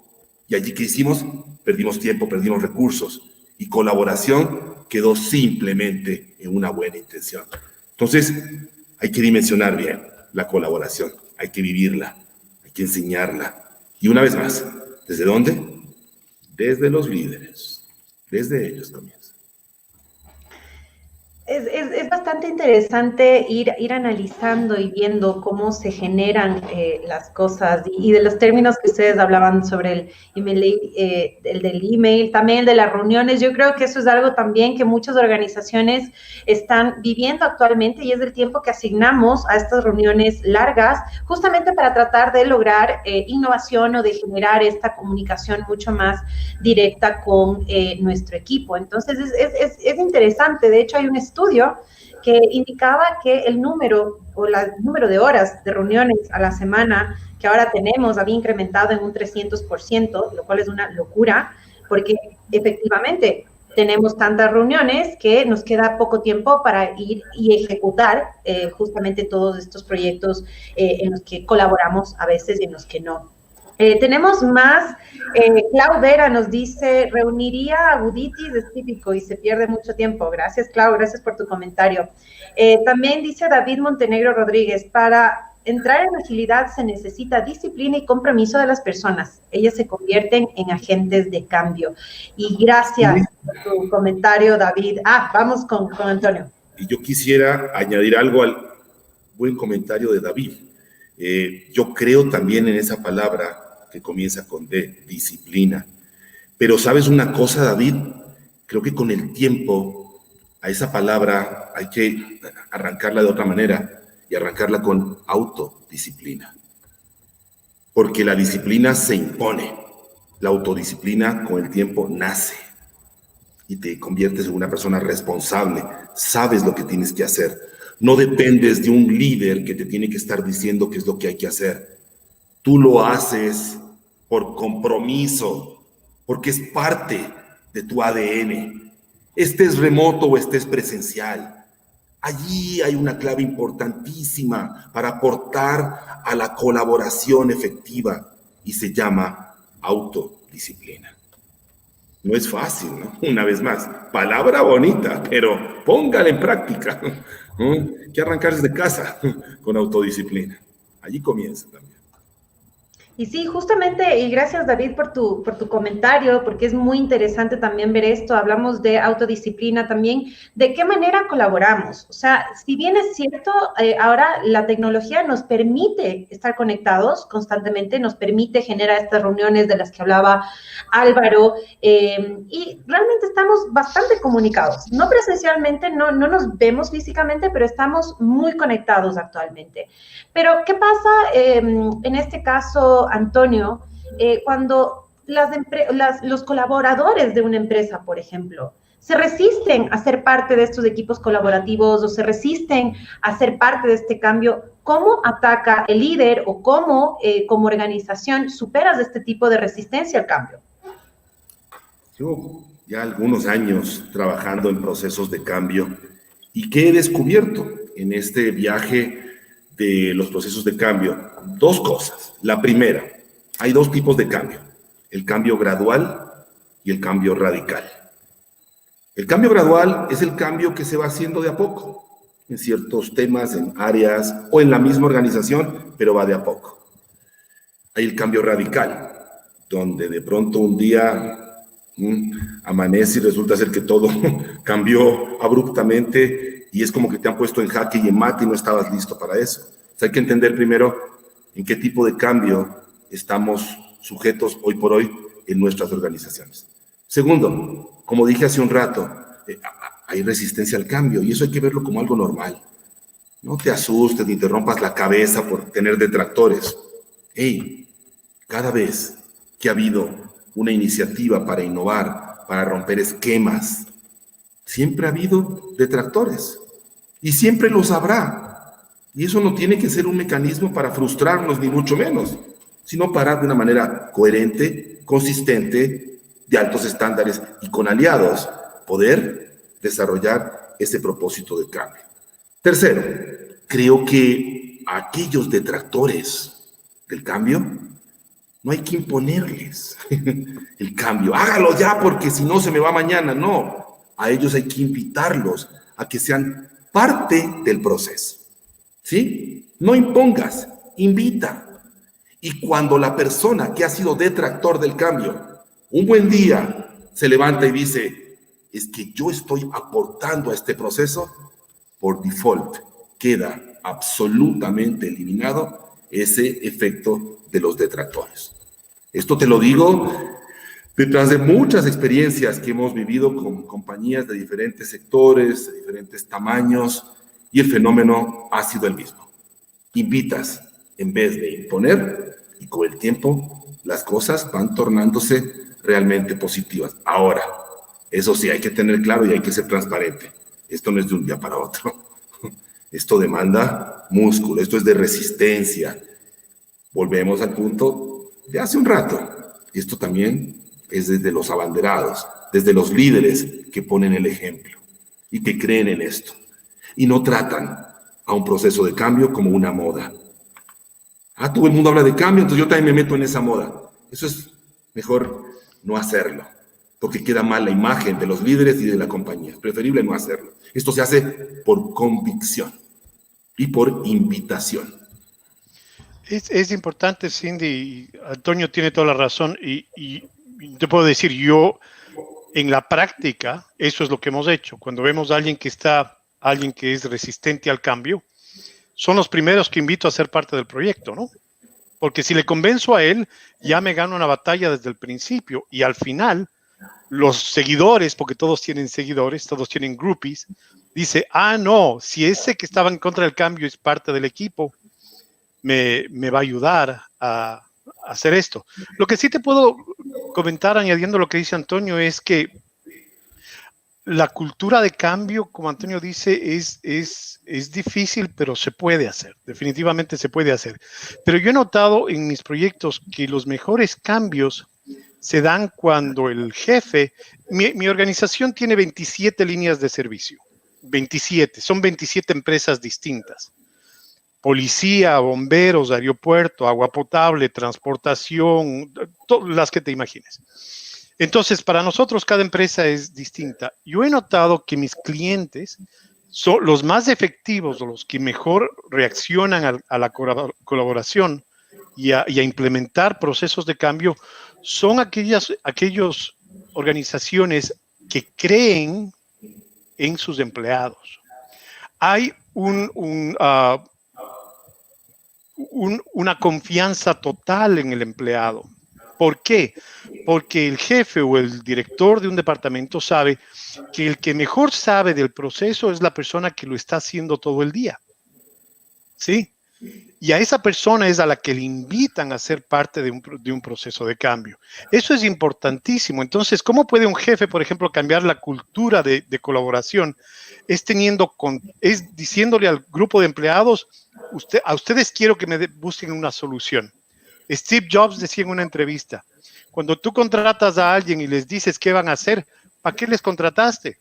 Y allí que hicimos, perdimos tiempo, perdimos recursos. Y colaboración quedó simplemente en una buena intención. Entonces, hay que dimensionar bien la colaboración, hay que vivirla, hay que enseñarla. Y una vez más, ¿desde dónde? Desde los líderes, desde ellos comienza. Es bastante interesante ir analizando y viendo cómo se generan las cosas y de los términos que ustedes hablaban sobre el email, el del email, también el de las reuniones. Yo creo que eso es algo también que muchas organizaciones están viviendo actualmente y es el tiempo que asignamos a estas reuniones largas justamente para tratar de lograr innovación o de generar esta comunicación mucho más directa con nuestro equipo. Entonces es interesante. De hecho, hay un estudio que indicaba que el número de horas de reuniones a la semana que ahora tenemos había incrementado en un 300%, lo cual es una locura, porque efectivamente tenemos tantas reuniones que nos queda poco tiempo para ir y ejecutar justamente todos estos proyectos en los que colaboramos a veces y en los que no. Tenemos más. Clau Vera nos dice, reuniría aguditis, es típico y se pierde mucho tiempo. Gracias, Clau, gracias por tu comentario. También dice David Montenegro Rodríguez, para entrar en agilidad se necesita disciplina y compromiso de las personas. Ellas se convierten en agentes de cambio. Y gracias por tu comentario, David. Vamos con Antonio. Y yo quisiera añadir algo al buen comentario de David. Yo creo también en esa palabra que comienza con D, disciplina. Pero ¿sabes una cosa, David? Creo que con el tiempo a esa palabra hay que arrancarla de otra manera y arrancarla con autodisciplina. Porque la disciplina se impone. La autodisciplina con el tiempo nace y te conviertes en una persona responsable. Sabes lo que tienes que hacer. No dependes de un líder que te tiene que estar diciendo qué es lo que hay que hacer. Tú lo haces por compromiso, porque es parte de tu ADN. Estés remoto o estés presencial. Allí hay una clave importantísima para aportar a la colaboración efectiva y se llama autodisciplina. No es fácil, ¿no? Una vez más, palabra bonita, pero póngala en práctica. Hay que arrancarse de casa con autodisciplina. Allí comienza también. Y sí, justamente, y gracias David por tu comentario, porque es muy interesante también ver esto. Hablamos de autodisciplina también, de qué manera colaboramos. O sea, si bien es cierto, ahora la tecnología nos permite estar conectados constantemente, nos permite generar estas reuniones de las que hablaba Álvaro, y realmente estamos bastante comunicados. No presencialmente, no nos vemos físicamente, pero estamos muy conectados actualmente. Pero, ¿qué pasa en este caso, Antonio, cuando los colaboradores de una empresa, por ejemplo, se resisten a ser parte de estos equipos colaborativos o se resisten a ser parte de este cambio? ¿Cómo ataca el líder o cómo, como organización, superas este tipo de resistencia al cambio? Yo ya algunos años trabajando en procesos de cambio y ¿qué he descubierto en este viaje de los procesos de cambio? Dos cosas. La primera, hay dos tipos de cambio, el cambio gradual y el cambio radical. El cambio gradual es el cambio que se va haciendo de a poco, en ciertos temas, en áreas o en la misma organización, pero va de a poco. Hay el cambio radical, donde de pronto un día amanece y resulta ser que todo cambió abruptamente y es como que te han puesto en jaque y en mate y no estabas listo para eso. O sea, hay que entender primero en qué tipo de cambio estamos sujetos hoy por hoy en nuestras organizaciones. Segundo, como dije hace un rato, hay resistencia al cambio y eso hay que verlo como algo normal. No te asustes ni te rompas la cabeza por tener detractores. Cada vez que ha habido una iniciativa para innovar, para romper esquemas, siempre ha habido detractores y siempre los habrá. Y eso no tiene que ser un mecanismo para frustrarnos, ni mucho menos, sino para, de una manera coherente, consistente, de altos estándares y con aliados, poder desarrollar ese propósito de cambio. Tercero, creo que a aquellos detractores del cambio no hay que imponerles el cambio. Hágalo ya porque si no se me va mañana. No, a ellos hay que invitarlos a que sean parte del proceso. ¿Sí? No impongas, invita. Y cuando la persona que ha sido detractor del cambio, un buen día se levanta y dice, es que yo estoy aportando a este proceso, por default queda absolutamente eliminado ese efecto de los detractores. Esto te lo digo detrás de muchas experiencias que hemos vivido con compañías de diferentes sectores, de diferentes tamaños, y el fenómeno ha sido el mismo. Invitas en vez de imponer, y con el tiempo las cosas van tornándose realmente positivas. Ahora, eso sí, hay que tener claro y hay que ser transparente. Esto no es de un día para otro. Esto demanda músculo, esto es de resistencia. Volvemos al punto de hace un rato. Esto también es desde los abanderados, desde los líderes que ponen el ejemplo y que creen en esto. Y no tratan a un proceso de cambio como una moda. Todo el mundo habla de cambio, entonces yo también me meto en esa moda. Eso es mejor no hacerlo, porque queda mal la imagen de los líderes y de la compañía. Es preferible no hacerlo. Esto se hace por convicción y por invitación. Es importante, Cindy, y Antonio tiene toda la razón, y te puedo decir, yo en la práctica, eso es lo que hemos hecho. Cuando vemos a alguien que es resistente al cambio, son los primeros que invito a ser parte del proyecto, ¿no? Porque si le convenzo a él, ya me gano una batalla desde el principio, y al final, los seguidores, porque todos tienen seguidores, todos tienen groupies, dice, no, si ese que estaba en contra del cambio es parte del equipo, me va a ayudar a hacer esto. Lo que sí te puedo comentar, añadiendo lo que dice Antonio, es que la cultura de cambio, como Antonio dice, es difícil, pero se puede hacer. Definitivamente se puede hacer. Pero yo he notado en mis proyectos que los mejores cambios se dan cuando el jefe, mi organización tiene 27 líneas de servicio. 27, son 27 empresas distintas. Policía, bomberos, aeropuerto, agua potable, transportación, las que te imagines. Entonces, para nosotros cada empresa es distinta. Yo he notado que mis clientes son los más efectivos, los que mejor reaccionan a la colaboración y a implementar procesos de cambio, son aquellas organizaciones que creen en sus empleados. Hay una confianza total en el empleado. ¿Por qué? Porque el jefe o el director de un departamento sabe que el que mejor sabe del proceso es la persona que lo está haciendo todo el día. ¿Sí? Y a esa persona es a la que le invitan a ser parte de un proceso de cambio. Eso es importantísimo. Entonces, ¿cómo puede un jefe, por ejemplo, cambiar la cultura de colaboración? Es diciéndole al grupo de empleados, a ustedes quiero que me busquen una solución. Steve Jobs decía en una entrevista, cuando tú contratas a alguien y les dices qué van a hacer, ¿para qué les contrataste?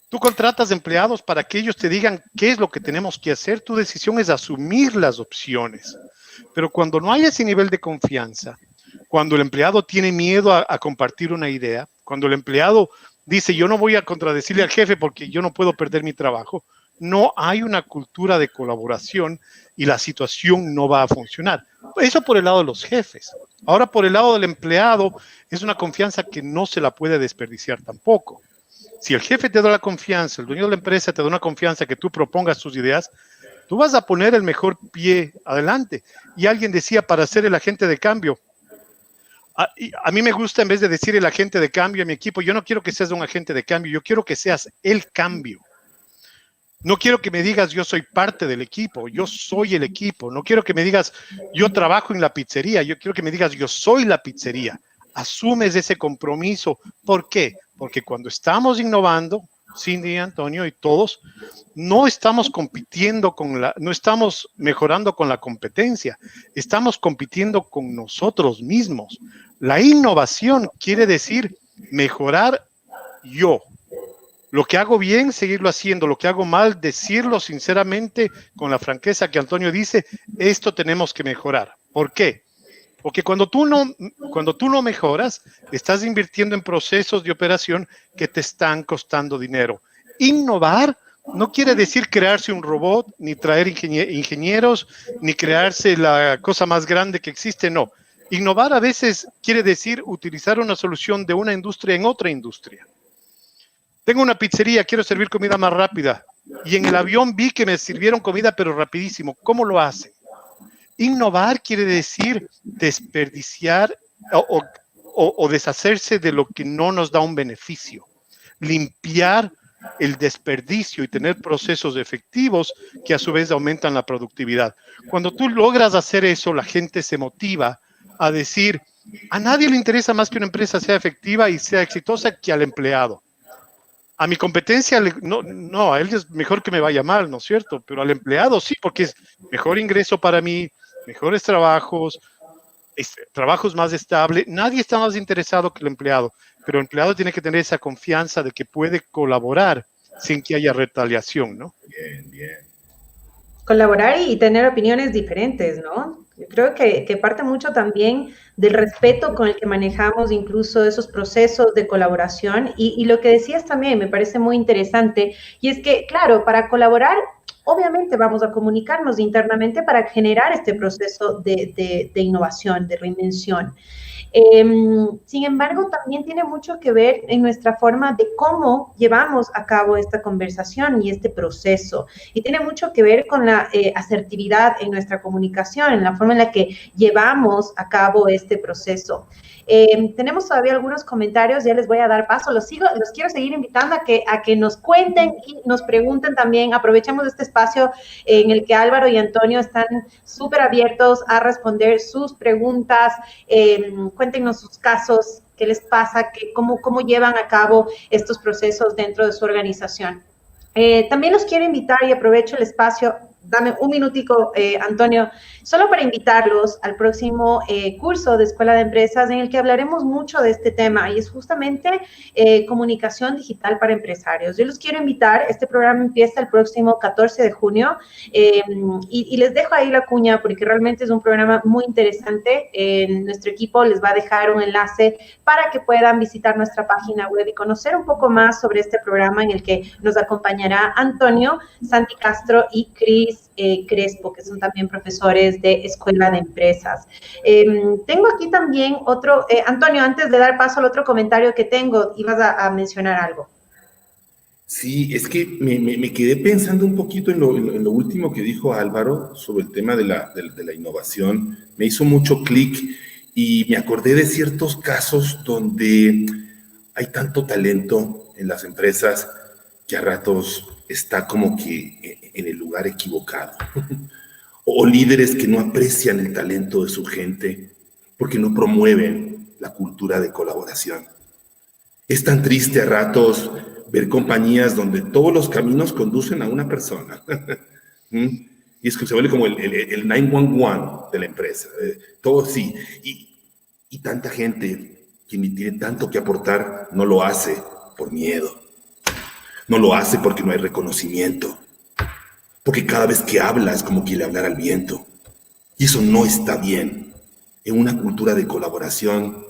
Tú contratas empleados para que ellos te digan qué es lo que tenemos que hacer. Tu decisión es asumir las opciones. Pero cuando no hay ese nivel de confianza, cuando el empleado tiene miedo a compartir una idea, cuando el empleado dice yo no voy a contradecirle al jefe porque yo no puedo perder mi trabajo, no hay una cultura de colaboración y la situación no va a funcionar. Eso por el lado de los jefes. Ahora por el lado del empleado es una confianza que no se la puede desperdiciar tampoco. Si el jefe te da la confianza, el dueño de la empresa te da una confianza que tú propongas tus ideas, tú vas a poner el mejor pie adelante. Y alguien decía, para ser el agente de cambio, a mí me gusta, en vez de decir el agente de cambio a mi equipo, yo no quiero que seas un agente de cambio, yo quiero que seas el cambio. No quiero que me digas yo soy parte del equipo, yo soy el equipo. No quiero que me digas yo trabajo en la pizzería, yo quiero que me digas yo soy la pizzería. Asumes ese compromiso. ¿Por qué? Porque cuando estamos innovando, Cindy, Antonio y todos, no estamos compitiendo no estamos mejorando con la competencia, estamos compitiendo con nosotros mismos. La innovación quiere decir mejorar yo. Lo que hago bien, seguirlo haciendo. Lo que hago mal, decirlo sinceramente, con la franqueza que Antonio dice, esto tenemos que mejorar. ¿Por qué? Porque cuando tú no mejoras, estás invirtiendo en procesos de operación que te están costando dinero. Innovar no quiere decir crearse un robot, ni traer ingenieros, ni crearse la cosa más grande que existe, no. Innovar a veces quiere decir utilizar una solución de una industria en otra industria. Tengo una pizzería, quiero servir comida más rápida. Y en el avión vi que me sirvieron comida, pero rapidísimo. ¿Cómo lo hacen? Innovar quiere decir desperdiciar o deshacerse de lo que no nos da un beneficio. Limpiar el desperdicio y tener procesos efectivos que a su vez aumentan la productividad. Cuando tú logras hacer eso, la gente se motiva a decir, a nadie le interesa más que una empresa sea efectiva y sea exitosa que al empleado. A mi competencia, no, a él es mejor que me vaya mal, ¿no es cierto? Pero al empleado sí, porque es mejor ingreso para mí, mejores trabajos, trabajos más estables. Nadie está más interesado que el empleado, pero el empleado tiene que tener esa confianza de que puede colaborar sin que haya retaliación, ¿no? Bien, bien. Colaborar y tener opiniones diferentes, ¿no? Yo creo que parte mucho también del respeto con el que manejamos incluso esos procesos de colaboración y lo que decías también me parece muy interesante y es que, claro, para colaborar, obviamente vamos a comunicarnos internamente para generar este proceso de innovación, de reinvención. Sin embargo, también tiene mucho que ver en nuestra forma de cómo llevamos a cabo esta conversación y este proceso. Y tiene mucho que ver con la asertividad en nuestra comunicación, en la forma en la que llevamos a cabo este proceso. Tenemos todavía algunos comentarios, ya les voy a dar paso. Los quiero seguir invitando a que nos cuenten y nos pregunten también. Aprovechemos este espacio en el que Álvaro y Antonio están súper abiertos a responder sus preguntas. Cuéntenos sus casos, qué les pasa, cómo llevan a cabo estos procesos dentro de su organización. También los quiero invitar y aprovecho el espacio. Dame un minutico, Antonio, solo para invitarlos al próximo curso de Escuela de Empresas en el que hablaremos mucho de este tema y es justamente comunicación digital para empresarios. Yo los quiero invitar, este programa empieza el próximo 14 de junio y les dejo ahí la cuña porque realmente es un programa muy interesante. Nuestro equipo les va a dejar un enlace para que puedan visitar nuestra página web y conocer un poco más sobre este programa en el que nos acompañará Antonio, Santi Castro y Cris Crespo, que son también profesores de Escuela de Empresas. Tengo aquí también otro, Antonio, antes de dar paso al otro comentario que tengo, ibas a mencionar algo. Sí, es que me quedé pensando un poquito en lo último que dijo Álvaro sobre el tema de la innovación. Me hizo mucho clic y me acordé de ciertos casos donde hay tanto talento en las empresas que a ratos está como que en el lugar equivocado. O líderes que no aprecian el talento de su gente porque no promueven la cultura de colaboración. Es tan triste a ratos ver compañías donde todos los caminos conducen a una persona. Y es que se vuelve como el 911 de la empresa. Todo sí. Y tanta gente que ni tiene tanto que aportar no lo hace por miedo. No lo hace porque no hay reconocimiento. Porque cada vez que habla es como que le hablara al viento. Y eso no está bien. En una cultura de colaboración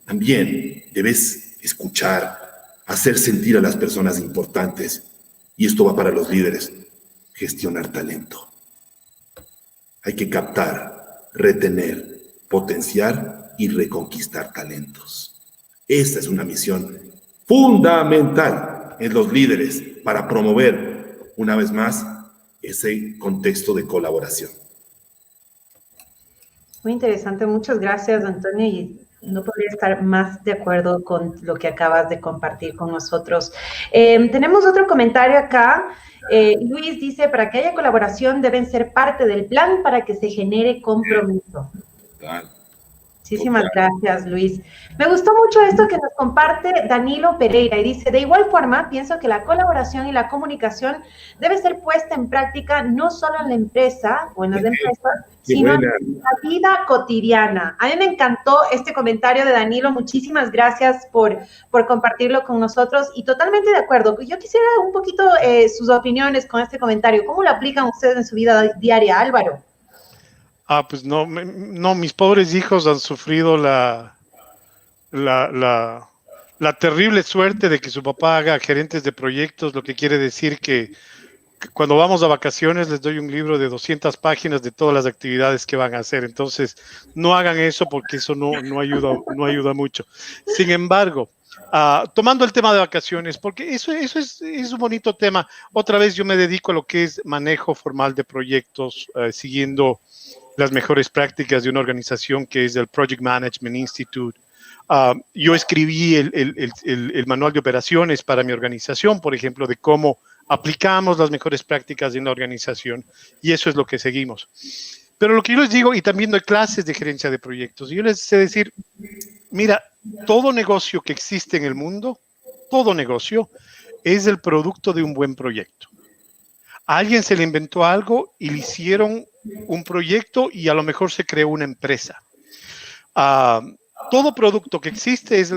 también debes escuchar, hacer sentir a las personas importantes. Y esto va para los líderes. Gestionar talento. Hay que captar, retener, potenciar y reconquistar talentos. Esta es una misión fundamental en los líderes para promover, una vez más, ese contexto de colaboración. Muy interesante, muchas gracias, Antonio, y no podría estar más de acuerdo con lo que acabas de compartir con nosotros. Tenemos otro comentario acá. Luis dice, para que haya colaboración deben ser parte del plan para que se genere compromiso. Total. Muchísimas gracias, Luis. Me gustó mucho esto que nos comparte Danilo Pereira y dice, de igual forma, pienso que la colaboración y la comunicación debe ser puesta en práctica no solo en la empresa o en las empresas, sino en la vida cotidiana. A mí me encantó este comentario de Danilo. Muchísimas gracias por compartirlo con nosotros y totalmente de acuerdo. Yo quisiera un poquito sus opiniones con este comentario. ¿Cómo lo aplican ustedes en su vida diaria, Álvaro? Pues no, mis pobres hijos han sufrido la terrible suerte de que su papá haga gerentes de proyectos, lo que quiere decir que cuando vamos a vacaciones les doy un libro de 200 páginas de todas las actividades que van a hacer. Entonces, no hagan eso porque eso no ayuda mucho. Sin embargo, tomando el tema de vacaciones, porque eso es un bonito tema. Otra vez yo me dedico a lo que es manejo formal de proyectos, siguiendo las mejores prácticas de una organización que es el Project Management Institute. Yo escribí el manual de operaciones para mi organización, por ejemplo, de cómo aplicamos las mejores prácticas en la organización, y eso es lo que seguimos. Pero lo que yo les digo, y también doy clases de gerencia de proyectos, yo les sé decir, mira, todo negocio que existe en el mundo, todo negocio es el producto de un buen proyecto. A alguien se le inventó algo y le hicieron un proyecto y a lo mejor se creó una empresa. Todo producto que existe es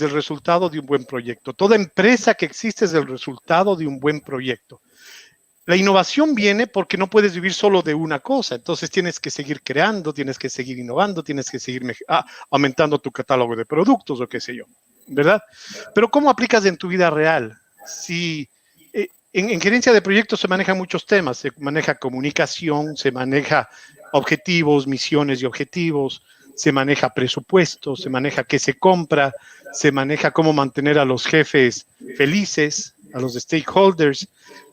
el resultado de un buen proyecto. Toda empresa que existe es el resultado de un buen proyecto. La innovación viene porque no puedes vivir solo de una cosa. Entonces tienes que seguir creando, tienes que seguir innovando, tienes que seguir aumentando tu catálogo de productos o qué sé yo, ¿verdad? Pero ¿cómo aplicas en tu vida real? Si en gerencia de proyectos se manejan muchos temas. Se maneja comunicación, se maneja objetivos, misiones y objetivos, se maneja presupuesto, se maneja qué se compra, se maneja cómo mantener a los jefes felices, a los stakeholders,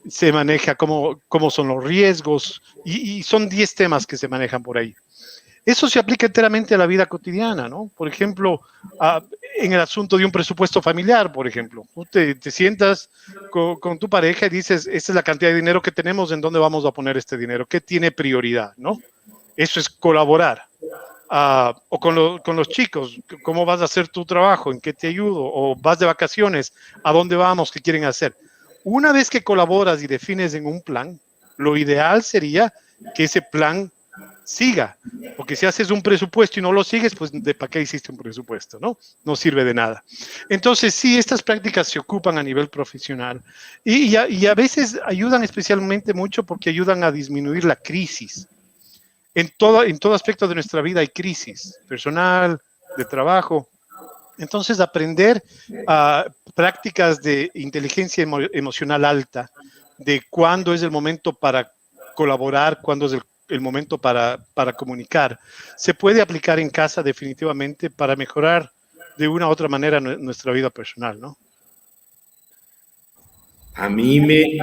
se maneja cómo son los riesgos, y son 10 temas que se manejan por ahí. Eso se aplica enteramente a la vida cotidiana, ¿no? Por ejemplo, en el asunto de un presupuesto familiar, por ejemplo. Tú te sientas con tu pareja y dices, esta es la cantidad de dinero que tenemos, ¿en dónde vamos a poner este dinero? ¿Qué tiene prioridad, no? Eso es colaborar. O con los chicos, ¿cómo vas a hacer tu trabajo? ¿En qué te ayudo? O vas de vacaciones, ¿a dónde vamos? ¿Qué quieren hacer? Una vez que colaboras y defines en un plan, lo ideal sería que ese plan siga, porque si haces un presupuesto y no lo sigues, pues ¿para qué hiciste un presupuesto? No sirve de nada. Entonces, sí, estas prácticas se ocupan a nivel profesional y a veces ayudan especialmente mucho porque ayudan a disminuir la crisis. En todo aspecto de nuestra vida hay crisis, personal, de trabajo. Entonces, aprender prácticas de inteligencia emocional alta, de cuándo es el momento para colaborar, cuándo es el momento para comunicar, se puede aplicar en casa definitivamente para mejorar de una u otra manera nuestra vida personal, ¿no? A mí me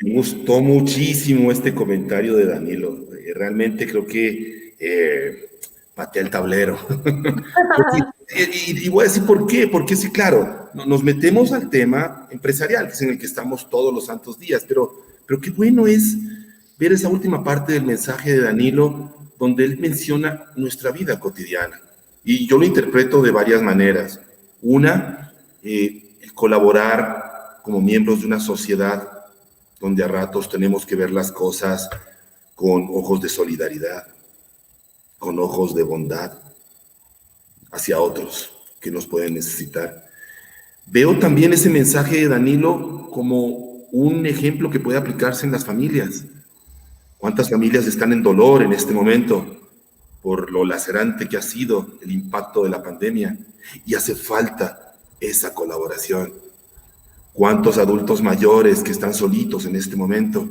gustó muchísimo este comentario de Danilo. Realmente creo que patea el tablero. Y voy a decir por qué. Porque sí, claro, nos metemos al tema empresarial, que es en el que estamos todos los santos días, pero qué bueno es ver esa última parte del mensaje de Danilo, donde él menciona nuestra vida cotidiana. Y yo lo interpreto de varias maneras. Una, el colaborar como miembros de una sociedad donde a ratos tenemos que ver las cosas con ojos de solidaridad, con ojos de bondad hacia otros que nos pueden necesitar. Veo también ese mensaje de Danilo como un ejemplo que puede aplicarse en las familias. ¿Cuántas familias están en dolor en este momento por lo lacerante que ha sido el impacto de la pandemia? Y hace falta esa colaboración. ¿Cuántos adultos mayores que están solitos en este momento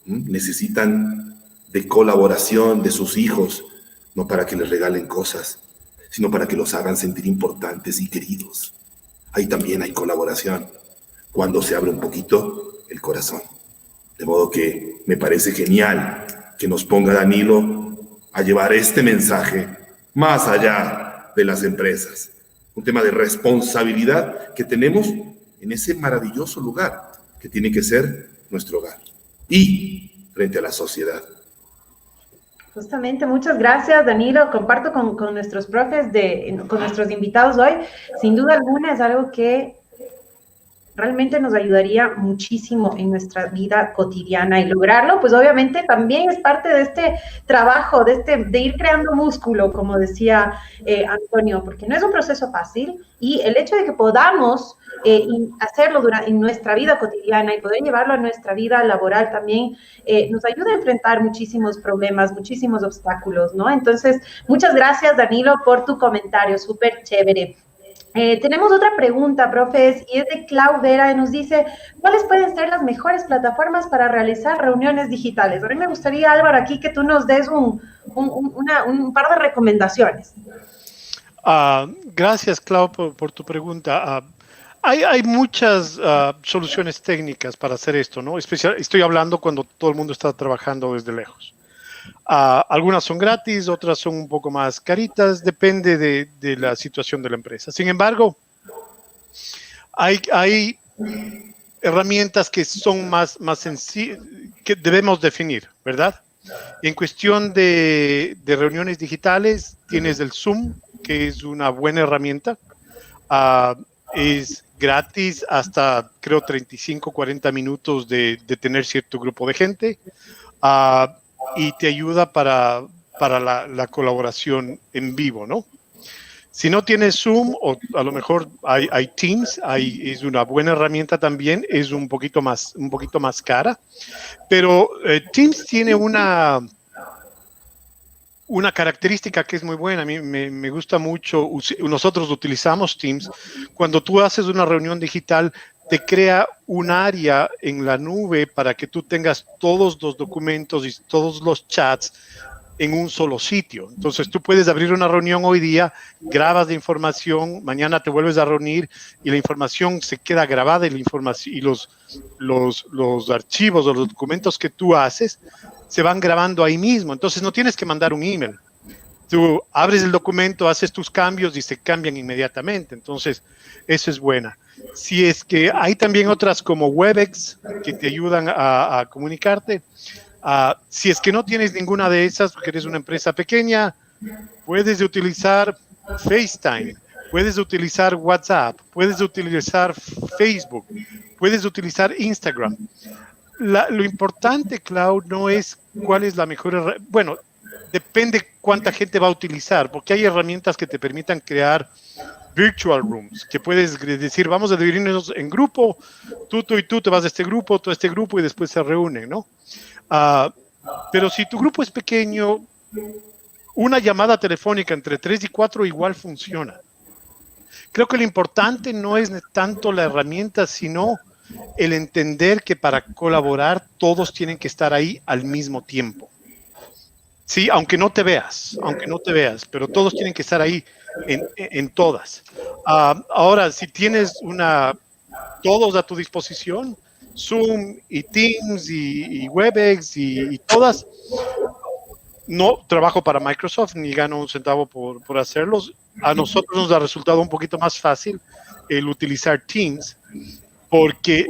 necesitan de colaboración de sus hijos, no para que les regalen cosas, sino para que los hagan sentir importantes y queridos? Ahí también hay colaboración, cuando se abre un poquito el corazón. De modo que me parece genial que nos ponga Danilo a llevar este mensaje más allá de las empresas. Un tema de responsabilidad que tenemos en ese maravilloso lugar que tiene que ser nuestro hogar y frente a la sociedad. Justamente, muchas gracias, Danilo. Comparto con nuestros profes, con nuestros invitados hoy. Sin duda alguna es algo que realmente nos ayudaría muchísimo en nuestra vida cotidiana, y lograrlo, pues obviamente también es parte de este trabajo, de ir creando músculo, como decía Antonio, porque no es un proceso fácil, y el hecho de que podamos hacerlo en nuestra vida cotidiana y poder llevarlo a nuestra vida laboral también nos ayuda a enfrentar muchísimos problemas, muchísimos obstáculos, ¿no? Entonces, muchas gracias, Danilo, por tu comentario, súper chévere. Tenemos otra pregunta, profes, y es de Clau Vera, y nos dice, ¿cuáles pueden ser las mejores plataformas para realizar reuniones digitales? A mí me gustaría, Álvaro, aquí que tú nos des un par de recomendaciones. Gracias, Clau, por tu pregunta. Hay muchas soluciones técnicas para hacer esto, ¿no? Estoy hablando cuando todo el mundo está trabajando desde lejos. Algunas son gratis, otras son un poco más caritas, depende de la situación de la empresa. Sin embargo, hay herramientas que son más sencillas, que debemos definir, ¿verdad? En cuestión de reuniones digitales, tienes el Zoom, que es una buena herramienta. Es gratis hasta, creo, 35, 40 minutos de tener cierto grupo de gente. Y te ayuda para la colaboración en vivo, ¿no? Si no tienes Zoom, o a lo mejor hay Teams, es una buena herramienta también, es un poquito más cara, pero Teams tiene una característica que es muy buena. A mí me gusta mucho. Nosotros utilizamos Teams. Cuando tú haces una reunión digital, te crea un área en la nube para que tú tengas todos los documentos y todos los chats en un solo sitio. Entonces tú puedes abrir una reunión hoy día, grabas la información, mañana te vuelves a reunir y la información se queda grabada y la información y los archivos o los documentos que tú haces se van grabando ahí mismo. Entonces no tienes que mandar un email. Tú abres el documento, haces tus cambios y se cambian inmediatamente. Entonces, eso es buena. Si es que hay también otras como Webex que te ayudan a comunicarte. Si es que no tienes ninguna de esas porque eres una empresa pequeña, puedes utilizar FaceTime, puedes utilizar WhatsApp, puedes utilizar Facebook, puedes utilizar Instagram. Lo importante, Clau, no es cuál es la mejor. Bueno, depende cuánta gente va a utilizar, porque hay herramientas que te permitan crear virtual rooms, que puedes decir, vamos a dividirnos en grupo, tú y tú te vas a este grupo, tú a este grupo y después se reúnen, ¿no? Pero si tu grupo es pequeño, una llamada telefónica entre 3 y 4 igual funciona. Creo que lo importante no es tanto la herramienta, sino el entender que para colaborar todos tienen que estar ahí al mismo tiempo. Sí, aunque no te veas, pero todos tienen que estar ahí en todas. Ahora, si tienes todos a tu disposición, Zoom y Teams y Webex y todas, no trabajo para Microsoft ni gano un centavo por hacerlos. A nosotros nos ha resultado un poquito más fácil el utilizar Teams porque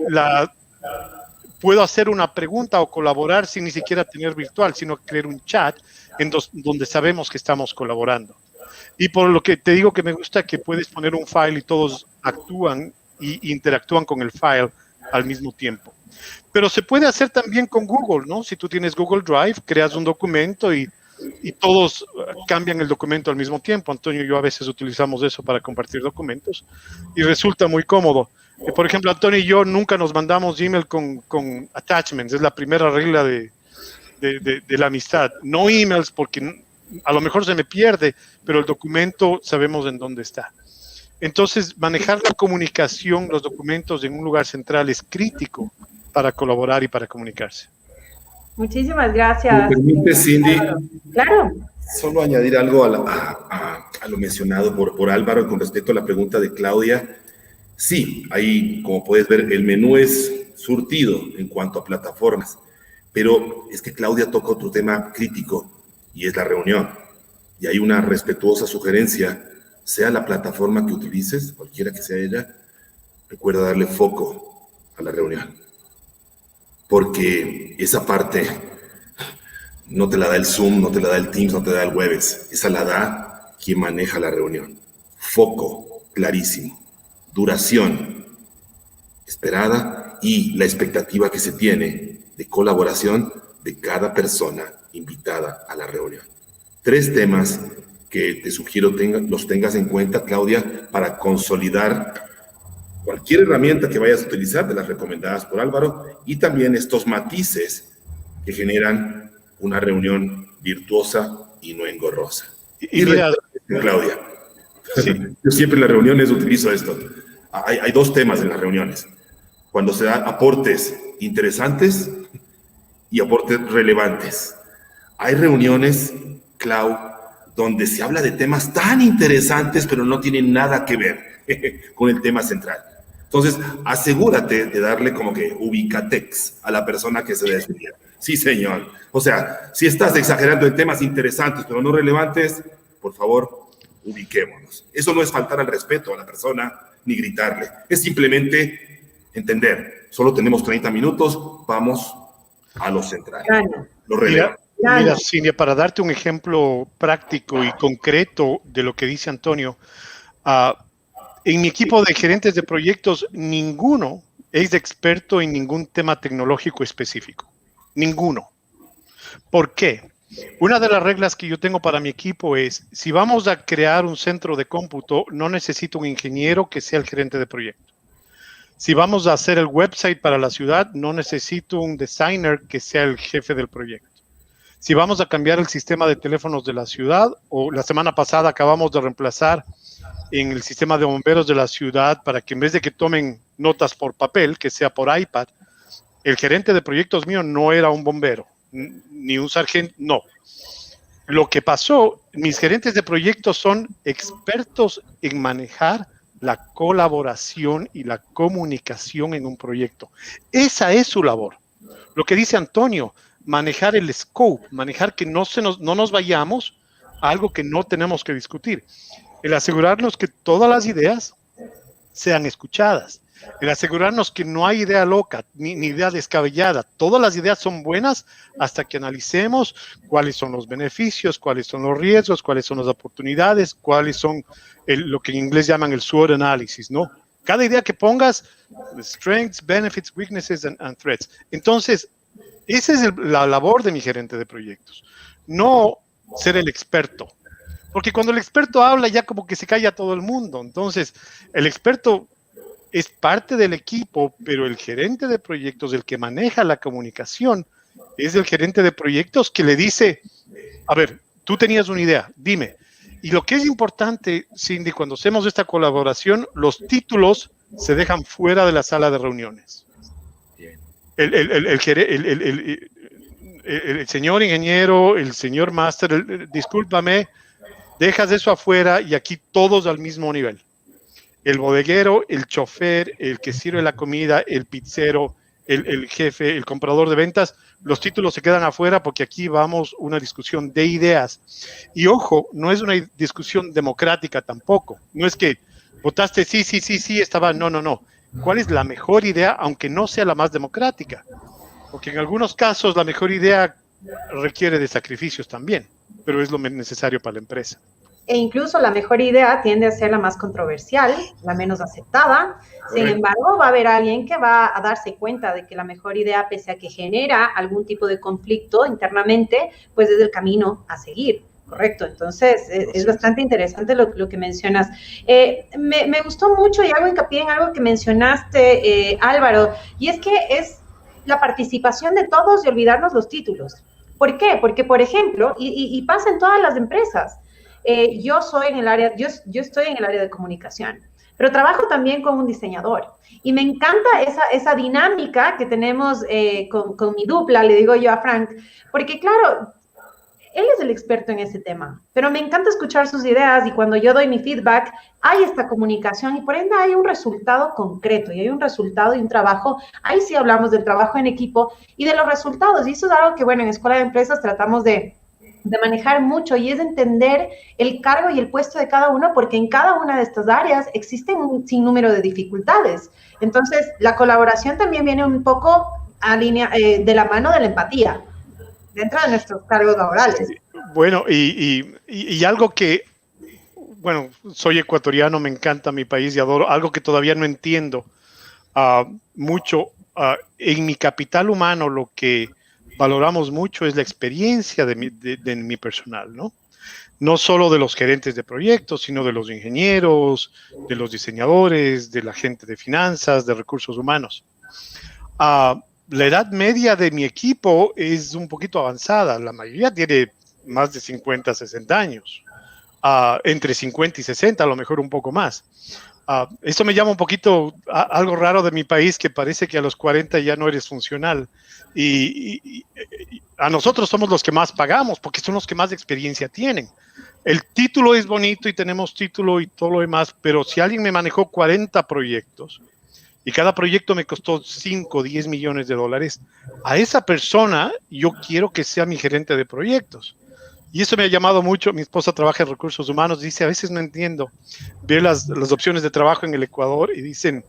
puedo hacer una pregunta o colaborar sin ni siquiera tener virtual, sino crear un chat donde sabemos que estamos colaborando. Y por lo que te digo que me gusta que puedes poner un file y todos actúan y interactúan con el file al mismo tiempo. Pero se puede hacer también con Google, ¿no? Si tú tienes Google Drive, creas un documento y todos cambian el documento al mismo tiempo. Antonio y yo a veces utilizamos eso para compartir documentos y resulta muy cómodo. Por ejemplo, Antonio y yo nunca nos mandamos email con attachments. Es la primera regla de la amistad. No emails porque a lo mejor se me pierde, pero el documento sabemos en dónde está. Entonces, manejar la comunicación, los documentos en un lugar central es crítico para colaborar y para comunicarse. Muchísimas gracias. ¿Me permite, Cindy? Claro. Solo añadir algo a lo mencionado por Álvaro con respecto a la pregunta de Claudia. Sí, ahí, como puedes ver, el menú es surtido en cuanto a plataformas, pero es que Claudia toca otro tema crítico y es la reunión. Y hay una respetuosa sugerencia, sea la plataforma que utilices, cualquiera que sea ella, recuerda darle foco a la reunión. Porque esa parte no te la da el Zoom, no te la da el Teams, no te la da el Webex. Esa la da quien maneja la reunión. Foco, clarísimo. Duración esperada y la expectativa que se tiene de colaboración de cada persona invitada a la reunión. 3 temas que te sugiero los tengas en cuenta, Claudia, para consolidar cualquier herramienta que vayas a utilizar de las recomendadas por Álvaro y también estos matices que generan una reunión virtuosa y no engorrosa. Y mira, Claudia, sí. Yo siempre en las reuniones utilizo esto. Hay 2 temas en las reuniones. Cuando se dan aportes interesantes y aportes relevantes. Hay reuniones, Clau, donde se habla de temas tan interesantes, pero no tienen nada que ver con el tema central. Entonces, asegúrate de darle como que ubicatex a la persona que se desvía. Sí, señor. O sea, si estás exagerando en temas interesantes, pero no relevantes, por favor, ubiquémonos. Eso no es faltar al respeto a la persona, ni gritarle. Es simplemente entender. Solo tenemos 30 minutos, vamos a lo central. Lo relevante. Mira, Cinia, para darte un ejemplo práctico y concreto de lo que dice Antonio, En mi equipo de gerentes de proyectos, ninguno es experto en ningún tema tecnológico específico. Ninguno. ¿Por qué? Una de las reglas que yo tengo para mi equipo es, si vamos a crear un centro de cómputo, no necesito un ingeniero que sea el gerente de proyecto. Si vamos a hacer el website para la ciudad, no necesito un designer que sea el jefe del proyecto. Si vamos a cambiar el sistema de teléfonos de la ciudad, o la semana pasada acabamos de reemplazar en el sistema de bomberos de la ciudad para que en vez de que tomen notas por papel, que sea por iPad, el gerente de proyectos mío no era un bombero, ni un sargento, no. Lo que pasó, mis gerentes de proyectos son expertos en manejar la colaboración y la comunicación en un proyecto. Esa es su labor. Lo que dice Antonio, manejar el scope, manejar que no nos vayamos a algo que no tenemos que discutir. El asegurarnos que todas las ideas sean escuchadas. El asegurarnos que no hay idea loca, ni idea descabellada. Todas las ideas son buenas hasta que analicemos cuáles son los beneficios, cuáles son los riesgos, cuáles son las oportunidades, cuáles son lo que en inglés llaman el SWOT analysis, ¿no? Cada idea que pongas, strengths, benefits, weaknesses and threats. Entonces, esa es la labor de mi gerente de proyectos. No ser el experto. Porque cuando el experto habla ya como que se calla todo el mundo. Entonces, el experto es parte del equipo, pero el gerente de proyectos, el que maneja la comunicación, es el gerente de proyectos que le dice, a ver, tú tenías una idea, dime. Y lo que es importante, Cindy, cuando hacemos esta colaboración, los títulos se dejan fuera de la sala de reuniones. El señor ingeniero, el señor máster, discúlpame, dejas eso afuera y aquí todos al mismo nivel. El bodeguero, el chofer, el que sirve la comida, el pizzero, el jefe, el comprador de ventas, los títulos se quedan afuera porque aquí vamos una discusión de ideas. Y ojo, no es una discusión democrática tampoco. No es que votaste sí, estaba, no. ¿Cuál es la mejor idea, aunque no sea la más democrática? Porque en algunos casos la mejor idea requiere de sacrificios también, pero es lo necesario para la empresa. E incluso la mejor idea tiende a ser la más controversial, la menos aceptada. Sin embargo, va a haber alguien que va a darse cuenta de que la mejor idea, pese a que genera algún tipo de conflicto internamente, pues es el camino a seguir. Correcto, entonces es bastante interesante lo que mencionas. Me gustó mucho y hago hincapié en algo que mencionaste, Álvaro, y es que es la participación de todos y olvidarnos los títulos. ¿Por qué? Porque, por ejemplo, y pasa en todas las empresas, yo estoy en el área de comunicación, pero trabajo también con un diseñador y me encanta esa dinámica que tenemos con mi dupla, le digo yo a Frank, porque claro, él es el experto en ese tema, pero me encanta escuchar sus ideas y cuando yo doy mi feedback, hay esta comunicación y por ende hay un resultado concreto y hay un resultado y un trabajo. Ahí sí hablamos del trabajo en equipo y de los resultados y eso es algo que, bueno, en Escuela de Empresas tratamos de manejar mucho y es entender el cargo y el puesto de cada uno porque en cada una de estas áreas existen un sinnúmero de dificultades. Entonces, la colaboración también viene un poco de la mano de la empatía dentro de nuestros cargos laborales. Bueno, y algo que, bueno, soy ecuatoriano, me encanta mi país y adoro, algo que todavía no entiendo mucho, en mi capital humano lo que valoramos mucho es la experiencia de mi personal, ¿no? No solo de los gerentes de proyectos, sino de los ingenieros, de los diseñadores, de la gente de finanzas, de recursos humanos. La edad media de mi equipo es un poquito avanzada. La mayoría tiene más de 50, 60 años. Entre 50 y 60, a lo mejor un poco más. Esto me llama un poquito algo raro de mi país, que parece que a los 40 ya no eres funcional. Y a nosotros somos los que más pagamos, porque son los que más experiencia tienen. El título es bonito y tenemos título y todo lo demás, pero si alguien me manejó 40 proyectos, y cada proyecto me costó 5 o 10 millones de dólares, a esa persona yo quiero que sea mi gerente de proyectos. Y eso me ha llamado mucho. Mi esposa trabaja en recursos humanos, dice, a veces no entiendo. Ve las opciones de trabajo en el Ecuador y dicen,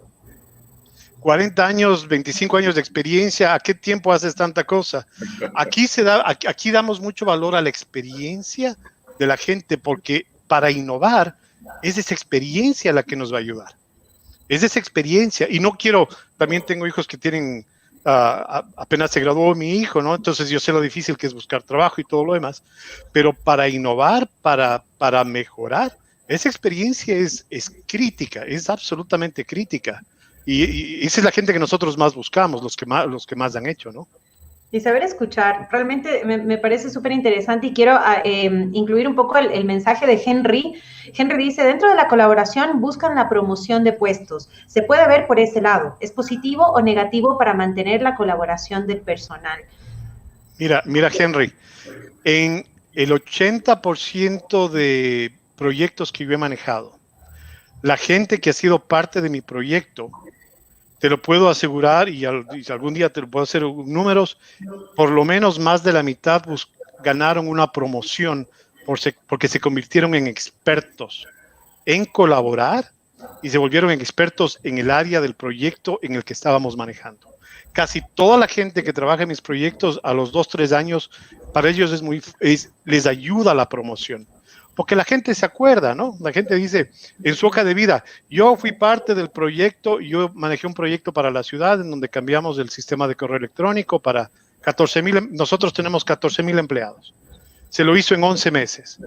40 años, 25 años de experiencia, ¿a qué tiempo haces tanta cosa? Aquí damos mucho valor a la experiencia de la gente, porque para innovar Es esa experiencia la que nos va a ayudar. Es esa experiencia. Y no quiero, también tengo hijos que tienen, apenas se graduó mi hijo, ¿no? Entonces yo sé lo difícil que es buscar trabajo y todo lo demás. Pero para innovar, para mejorar, esa experiencia es crítica, es absolutamente crítica. Y esa es la gente que nosotros más buscamos, los que más han hecho, ¿no? Y saber escuchar, realmente me parece súper interesante y quiero incluir un poco el mensaje de Henry. Henry dice, dentro de la colaboración buscan la promoción de puestos. Se puede ver por ese lado. ¿Es positivo o negativo para mantener la colaboración del personal? Mira, Henry, en el 80% de proyectos que yo he manejado, la gente que ha sido parte de mi proyecto, te lo puedo asegurar y algún día te lo puedo hacer números, por lo menos más de la mitad ganaron una promoción porque se convirtieron en expertos en colaborar y se volvieron expertos en el área del proyecto en el que estábamos manejando. Casi toda la gente que trabaja en mis proyectos a los 2-3 años, para ellos les ayuda la promoción. Porque la gente se acuerda, ¿no? La gente dice en su hoja de vida, yo fui parte del proyecto, yo manejé un proyecto para la ciudad en donde cambiamos el sistema de correo electrónico para 14,000, nosotros tenemos 14,000 empleados. Se lo hizo en 11 meses.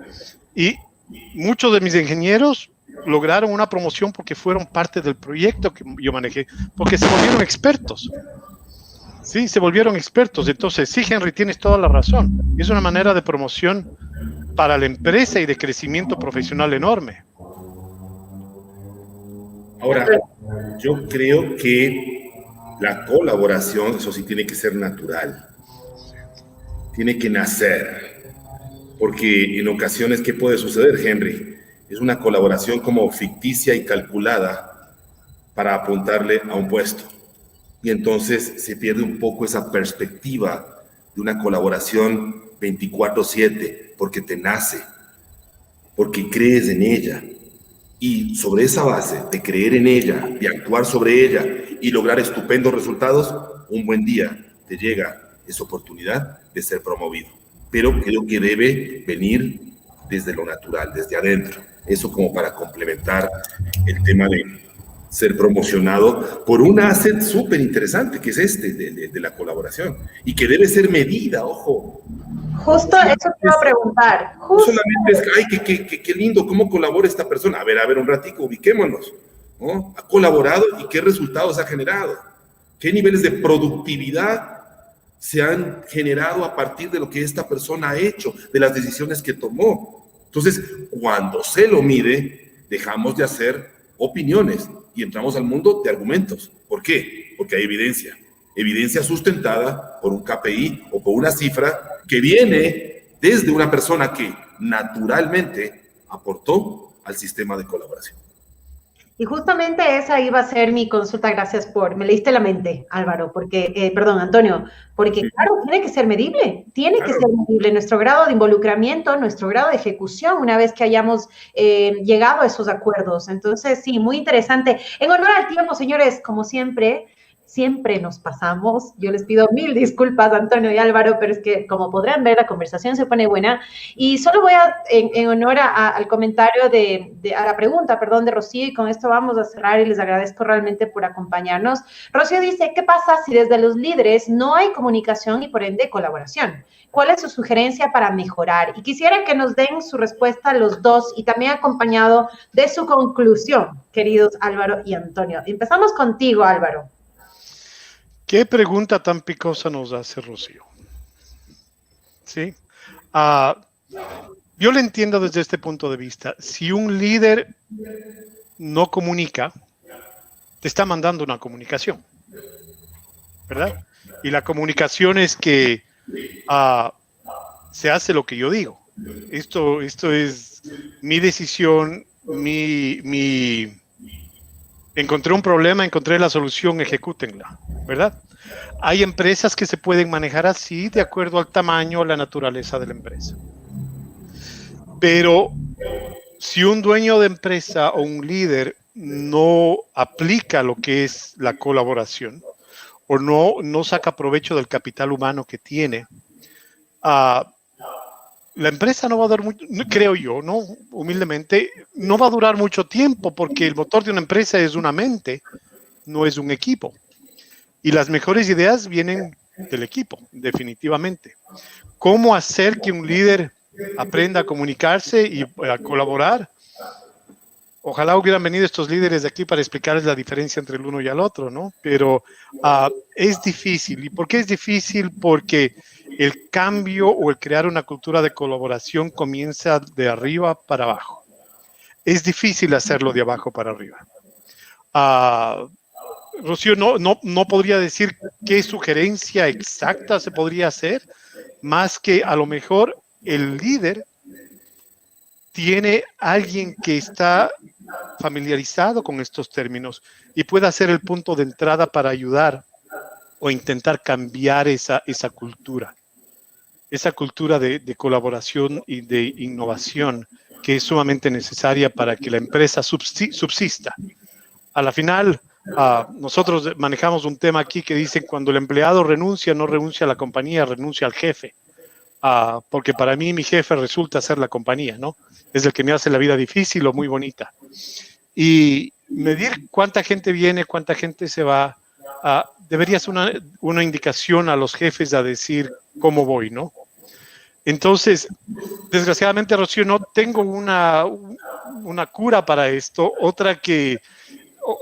Y muchos de mis ingenieros lograron una promoción porque fueron parte del proyecto que yo manejé, porque se volvieron expertos. Sí, se volvieron expertos. Entonces, sí, Henry, tienes toda la razón. Es una manera de promoción para la empresa y de crecimiento profesional enorme. Ahora, yo creo que la colaboración, eso sí, tiene que ser natural. Tiene que nacer. Porque en ocasiones, ¿qué puede suceder, Henry? Es una colaboración como ficticia y calculada para apuntarle a un puesto. Y entonces se pierde un poco esa perspectiva de una colaboración 24/7, porque te nace, porque crees en ella. Y sobre esa base de creer en ella, de actuar sobre ella y lograr estupendos resultados, un buen día te llega esa oportunidad de ser promovido. Pero creo que debe venir desde lo natural, desde adentro. Eso como para complementar el tema de ser promocionado por un asset súper interesante, que es de la colaboración, y que debe ser medida, ojo. Justo eso te iba a preguntar. No solamente es, ay, qué lindo, cómo colabora esta persona. A ver, un ratico, ubiquémonos, ¿no? Ha colaborado y qué resultados ha generado. ¿Qué niveles de productividad se han generado a partir de lo que esta persona ha hecho, de las decisiones que tomó? Entonces, cuando se lo mide, dejamos de hacer opiniones y entramos al mundo de argumentos. ¿Por qué? Porque hay evidencia sustentada por un KPI o por una cifra que viene desde una persona que naturalmente aportó al sistema de colaboración. Y justamente esa iba a ser mi consulta, gracias me leíste la mente, Álvaro, Antonio, porque claro, tiene que ser medible nuestro grado de involucramiento, nuestro grado de ejecución una vez que hayamos llegado a esos acuerdos. Entonces, sí, muy interesante. En honor al tiempo, señores, como siempre nos pasamos. Yo les pido 1000 disculpas, Antonio y Álvaro, pero es que, como podrán ver, la conversación se pone buena. Y solo voy en honor al comentario a la pregunta, de Rocío, y con esto vamos a cerrar y les agradezco realmente por acompañarnos. Rocío dice, ¿qué pasa si desde los líderes no hay comunicación y por ende colaboración? ¿Cuál es su sugerencia para mejorar? Y quisiera que nos den su respuesta los dos y también acompañado de su conclusión, queridos Álvaro y Antonio. Empezamos contigo, Álvaro. ¿Qué pregunta tan picosa nos hace Rocío? ¿Sí? Yo le entiendo desde este punto de vista. Si un líder no comunica, te está mandando una comunicación, ¿verdad? Y la comunicación es que se hace lo que yo digo. Esto es mi decisión, encontré un problema, encontré la solución, ejecútenla, ¿verdad? Hay empresas que se pueden manejar así de acuerdo al tamaño o la naturaleza de la empresa. Pero si un dueño de empresa o un líder no aplica lo que es la colaboración o no saca provecho del capital humano que tiene, la empresa no va a durar mucho, creo yo, ¿no? Humildemente, no va a durar mucho tiempo porque el motor de una empresa es una mente, no es un equipo. Y las mejores ideas vienen del equipo, definitivamente. ¿Cómo hacer que un líder aprenda a comunicarse y a colaborar? Ojalá hubieran venido estos líderes de aquí para explicarles la diferencia entre el uno y el otro, ¿no? Pero es difícil. ¿Y por qué es difícil? Porque el cambio o el crear una cultura de colaboración comienza de arriba para abajo. Es difícil hacerlo de abajo para arriba. Rocío, no podría decir qué sugerencia exacta se podría hacer, más que a lo mejor el líder tiene alguien que está familiarizado con estos términos y pueda ser el punto de entrada para ayudar o intentar cambiar esa cultura de colaboración y de innovación que es sumamente necesaria para que la empresa subsista. A la final, nosotros manejamos un tema aquí que dice cuando el empleado renuncia, no renuncia a la compañía, renuncia al jefe. Porque para mí mi jefe resulta ser la compañía, ¿no? Es el que me hace la vida difícil o muy bonita. Y medir cuánta gente viene, cuánta gente se va, debería ser una indicación a los jefes a decir cómo voy, ¿no? Entonces, desgraciadamente, Rocío, no tengo una cura para esto, otra que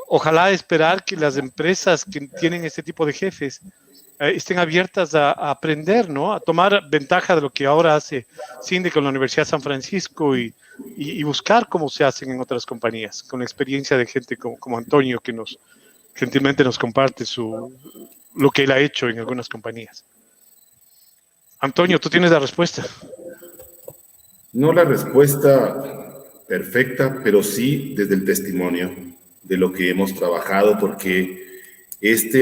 ojalá esperar que las empresas que tienen este tipo de jefes estén abiertas a aprender, ¿no? A tomar ventaja de lo que ahora hace Cindy con la Universidad de San Francisco y buscar cómo se hacen en otras compañías, con la experiencia de gente como Antonio, que gentilmente nos comparte lo que él ha hecho en algunas compañías. Antonio, tú tienes la respuesta. No la respuesta perfecta, pero sí desde el testimonio de lo que hemos trabajado, porque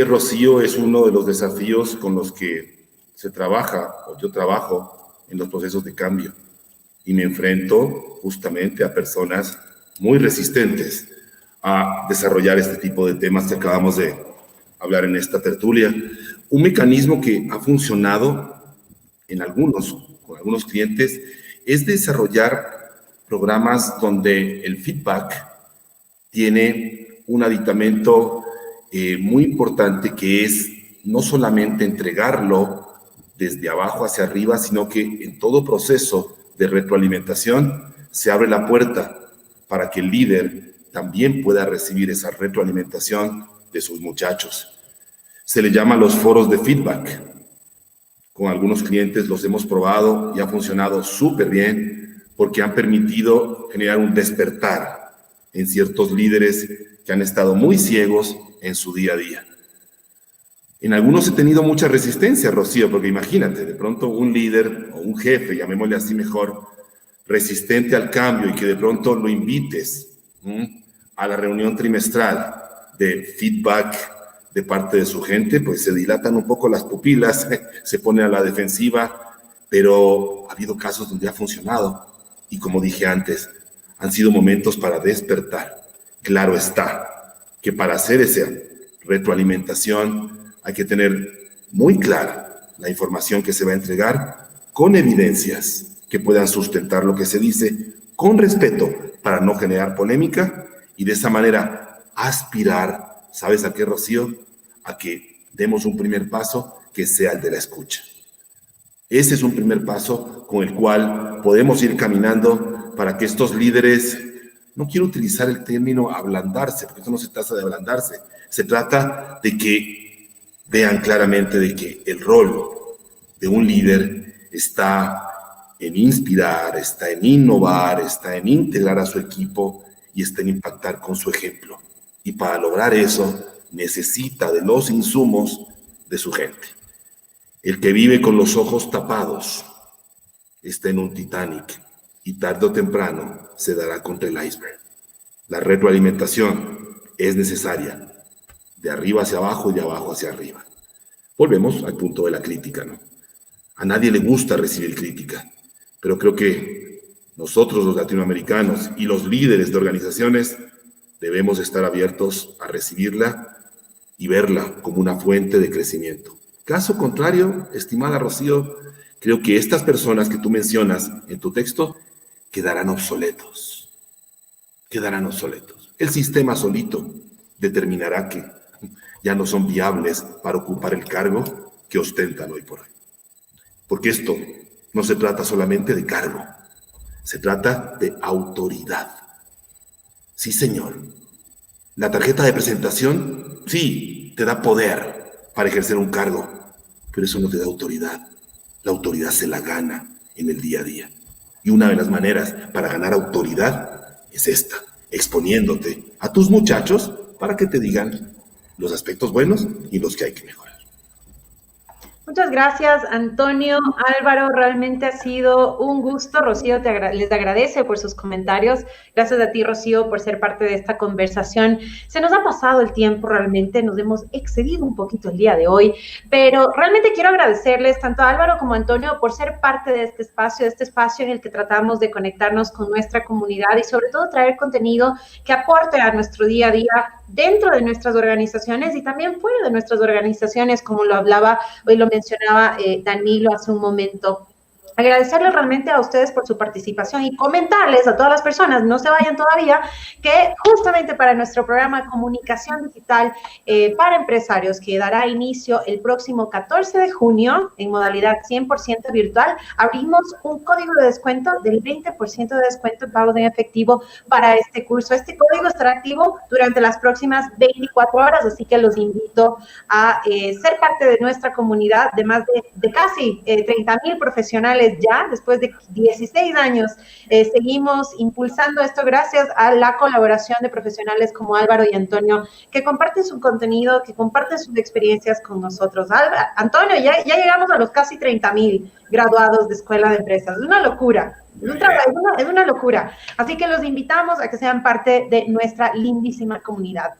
Rocío, es uno de los desafíos con los que se trabaja, o yo trabajo en los procesos de cambio, y me enfrento justamente a personas muy resistentes a desarrollar este tipo de temas que acabamos de hablar en esta tertulia. Un mecanismo que ha funcionado con algunos clientes es desarrollar programas donde el feedback tiene un aditamento muy importante, que es no solamente entregarlo desde abajo hacia arriba, sino que en todo proceso de retroalimentación se abre la puerta para que el líder también pueda recibir esa retroalimentación de sus muchachos. Se le llama los foros de feedback. Con algunos clientes los hemos probado y ha funcionado súper bien porque han permitido generar un despertar en ciertos líderes que han estado muy ciegos en su día a día. En algunos he tenido mucha resistencia, Rocío, porque imagínate, de pronto un líder o un jefe, llamémosle así mejor, resistente al cambio, y que de pronto lo invites a la reunión trimestral de feedback de parte de su gente, pues se dilatan un poco las pupilas, se pone a la defensiva, pero ha habido casos donde ha funcionado, y como dije antes, han sido momentos para despertar. Claro está que para hacer esa retroalimentación hay que tener muy clara la información que se va a entregar, con evidencias que puedan sustentar lo que se dice, con respeto, para no generar polémica, y de esa manera aspirar, ¿sabes a qué, Rocío? A que demos un primer paso que sea el de la escucha. Ese es un primer paso con el cual podemos ir caminando para que estos líderes, no quiero utilizar el término ablandarse, porque esto no se trata de ablandarse, se trata de que vean claramente de que el rol de un líder está en inspirar, está en innovar, está en integrar a su equipo y está en impactar con su ejemplo. Y para lograr eso, necesita de los insumos de su gente. El que vive con los ojos tapados está en un Titanic y tarde o temprano se dará contra el iceberg. La retroalimentación es necesaria, de arriba hacia abajo y de abajo hacia arriba. Volvemos al punto de la crítica, ¿no? A nadie le gusta recibir crítica, pero creo que nosotros los latinoamericanos y los líderes de organizaciones debemos estar abiertos a recibirla y verla como una fuente de crecimiento. Caso contrario, estimada Rocío, Creo que estas personas que tú mencionas en tu texto quedarán obsoletos. Quedarán obsoletos. El sistema solito determinará que ya no son viables para ocupar el cargo que ostentan hoy por hoy. Porque esto no se trata solamente de cargo, se trata de autoridad. Sí, señor. La tarjeta de presentación, sí, te da poder para ejercer un cargo, pero eso no te da autoridad. La autoridad se la gana en el día a día. Y una de las maneras para ganar autoridad es esta, exponiéndote a tus muchachos para que te digan los aspectos buenos y los que hay que mejorar. Muchas gracias, Antonio, Álvaro, realmente ha sido un gusto. Rocío les agradece por sus comentarios. Gracias a ti, Rocío, por ser parte de esta conversación. Se nos ha pasado el tiempo realmente, nos hemos excedido un poquito el día de hoy, pero realmente quiero agradecerles tanto a Álvaro como a Antonio por ser parte de este espacio en el que tratamos de conectarnos con nuestra comunidad y sobre todo traer contenido que aporte a nuestro día a día dentro de nuestras organizaciones y también fuera de nuestras organizaciones, como lo hablaba, hoy lo mencionaba Danilo hace un momento. Agradecerles realmente a ustedes por su participación y comentarles a todas las personas, no se vayan todavía, que justamente para nuestro programa Comunicación Digital para Empresarios, que dará inicio el próximo 14 de junio en modalidad 100% virtual, abrimos un código de descuento del 20% de descuento en pagos en efectivo para este curso. Este código estará activo durante las próximas 24 horas, así que los invito a ser parte de nuestra comunidad de más de casi 30,000 profesionales ya, después de 16 años, seguimos impulsando esto gracias a la colaboración de profesionales como Álvaro y Antonio, que comparten su contenido, que comparten sus experiencias con nosotros. Antonio, ya llegamos a los casi 30,000 graduados de Escuela de Empresas. Es una locura. Es una locura. Así que los invitamos a que sean parte de nuestra lindísima comunidad.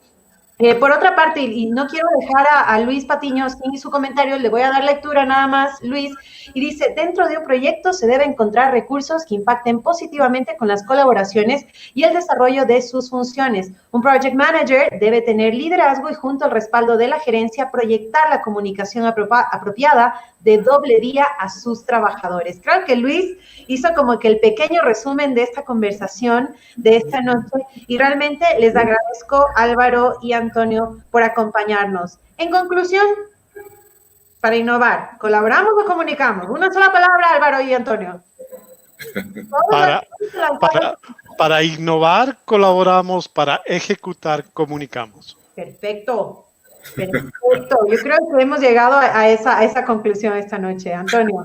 Por otra parte, y no quiero dejar a Luis Patiño sin su comentario, le voy a dar lectura nada más, Luis, y dice, dentro de un proyecto se debe encontrar recursos que impacten positivamente con las colaboraciones y el desarrollo de sus funciones. Un project manager debe tener liderazgo y junto al respaldo de la gerencia proyectar la comunicación apropiada de doble vía a sus trabajadores. Creo que Luis hizo como que el pequeño resumen de esta conversación de esta noche y realmente les agradezco, Álvaro y Antonio, por acompañarnos. En conclusión, para innovar, ¿colaboramos o comunicamos? Una sola palabra, Álvaro y Antonio. Para innovar, colaboramos, para ejecutar, comunicamos. Perfecto. Yo creo que hemos llegado a esa conclusión esta noche. Antonio.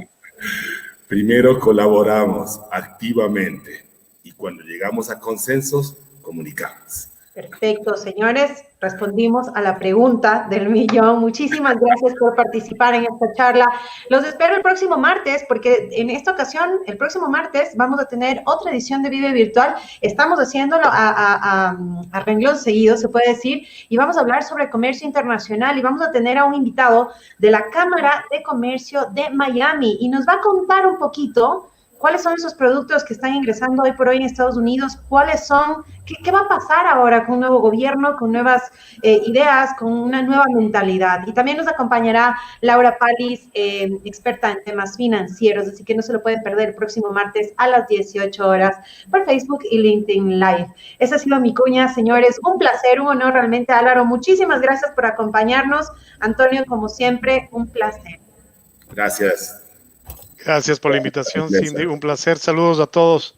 Primero colaboramos activamente y cuando llegamos a consensos, comunicamos. Perfecto, señores, respondimos a la pregunta del millón. Muchísimas gracias por participar en esta charla. Los espero el próximo martes, porque en esta ocasión, el próximo martes, vamos a tener otra edición de Vive Virtual. Estamos haciéndolo a renglón seguido, se puede decir, y vamos a hablar sobre comercio internacional y vamos a tener a un invitado de la Cámara de Comercio de Miami y nos va a contar un poquito cuáles son esos productos que están ingresando hoy por hoy en Estados Unidos, cuáles son, qué va a pasar ahora con un nuevo gobierno, con nuevas ideas, con una nueva mentalidad. Y también nos acompañará Laura Palis, experta en temas financieros, así que no se lo pueden perder el próximo martes a las 18 horas por Facebook y LinkedIn Live. Esa ha sido mi cuña, señores. Un placer, un honor realmente, Álvaro. Muchísimas gracias por acompañarnos. Antonio, como siempre, un placer. Gracias. Gracias por la invitación, Cindy. Un placer. Saludos a todos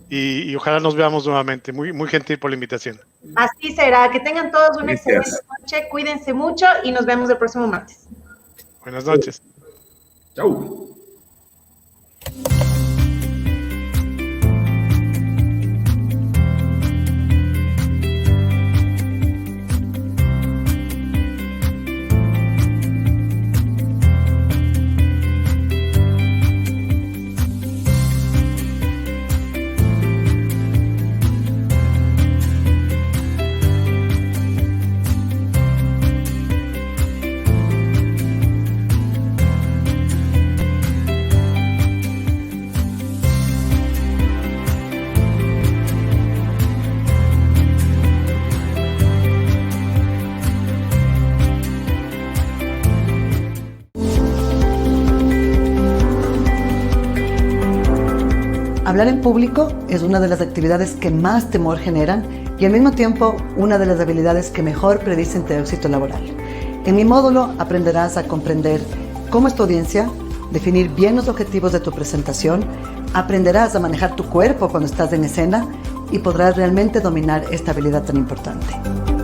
y ojalá nos veamos nuevamente. Muy, muy gentil por la invitación. Así será. Que tengan todos una excelente noche. Cuídense mucho y nos vemos el próximo martes. Buenas noches. Chau. Hablar en público es una de las actividades que más temor generan y al mismo tiempo una de las habilidades que mejor predicen tu éxito laboral. En mi módulo aprenderás a comprender cómo es tu audiencia, definir bien los objetivos de tu presentación, aprenderás a manejar tu cuerpo cuando estás en escena y podrás realmente dominar esta habilidad tan importante.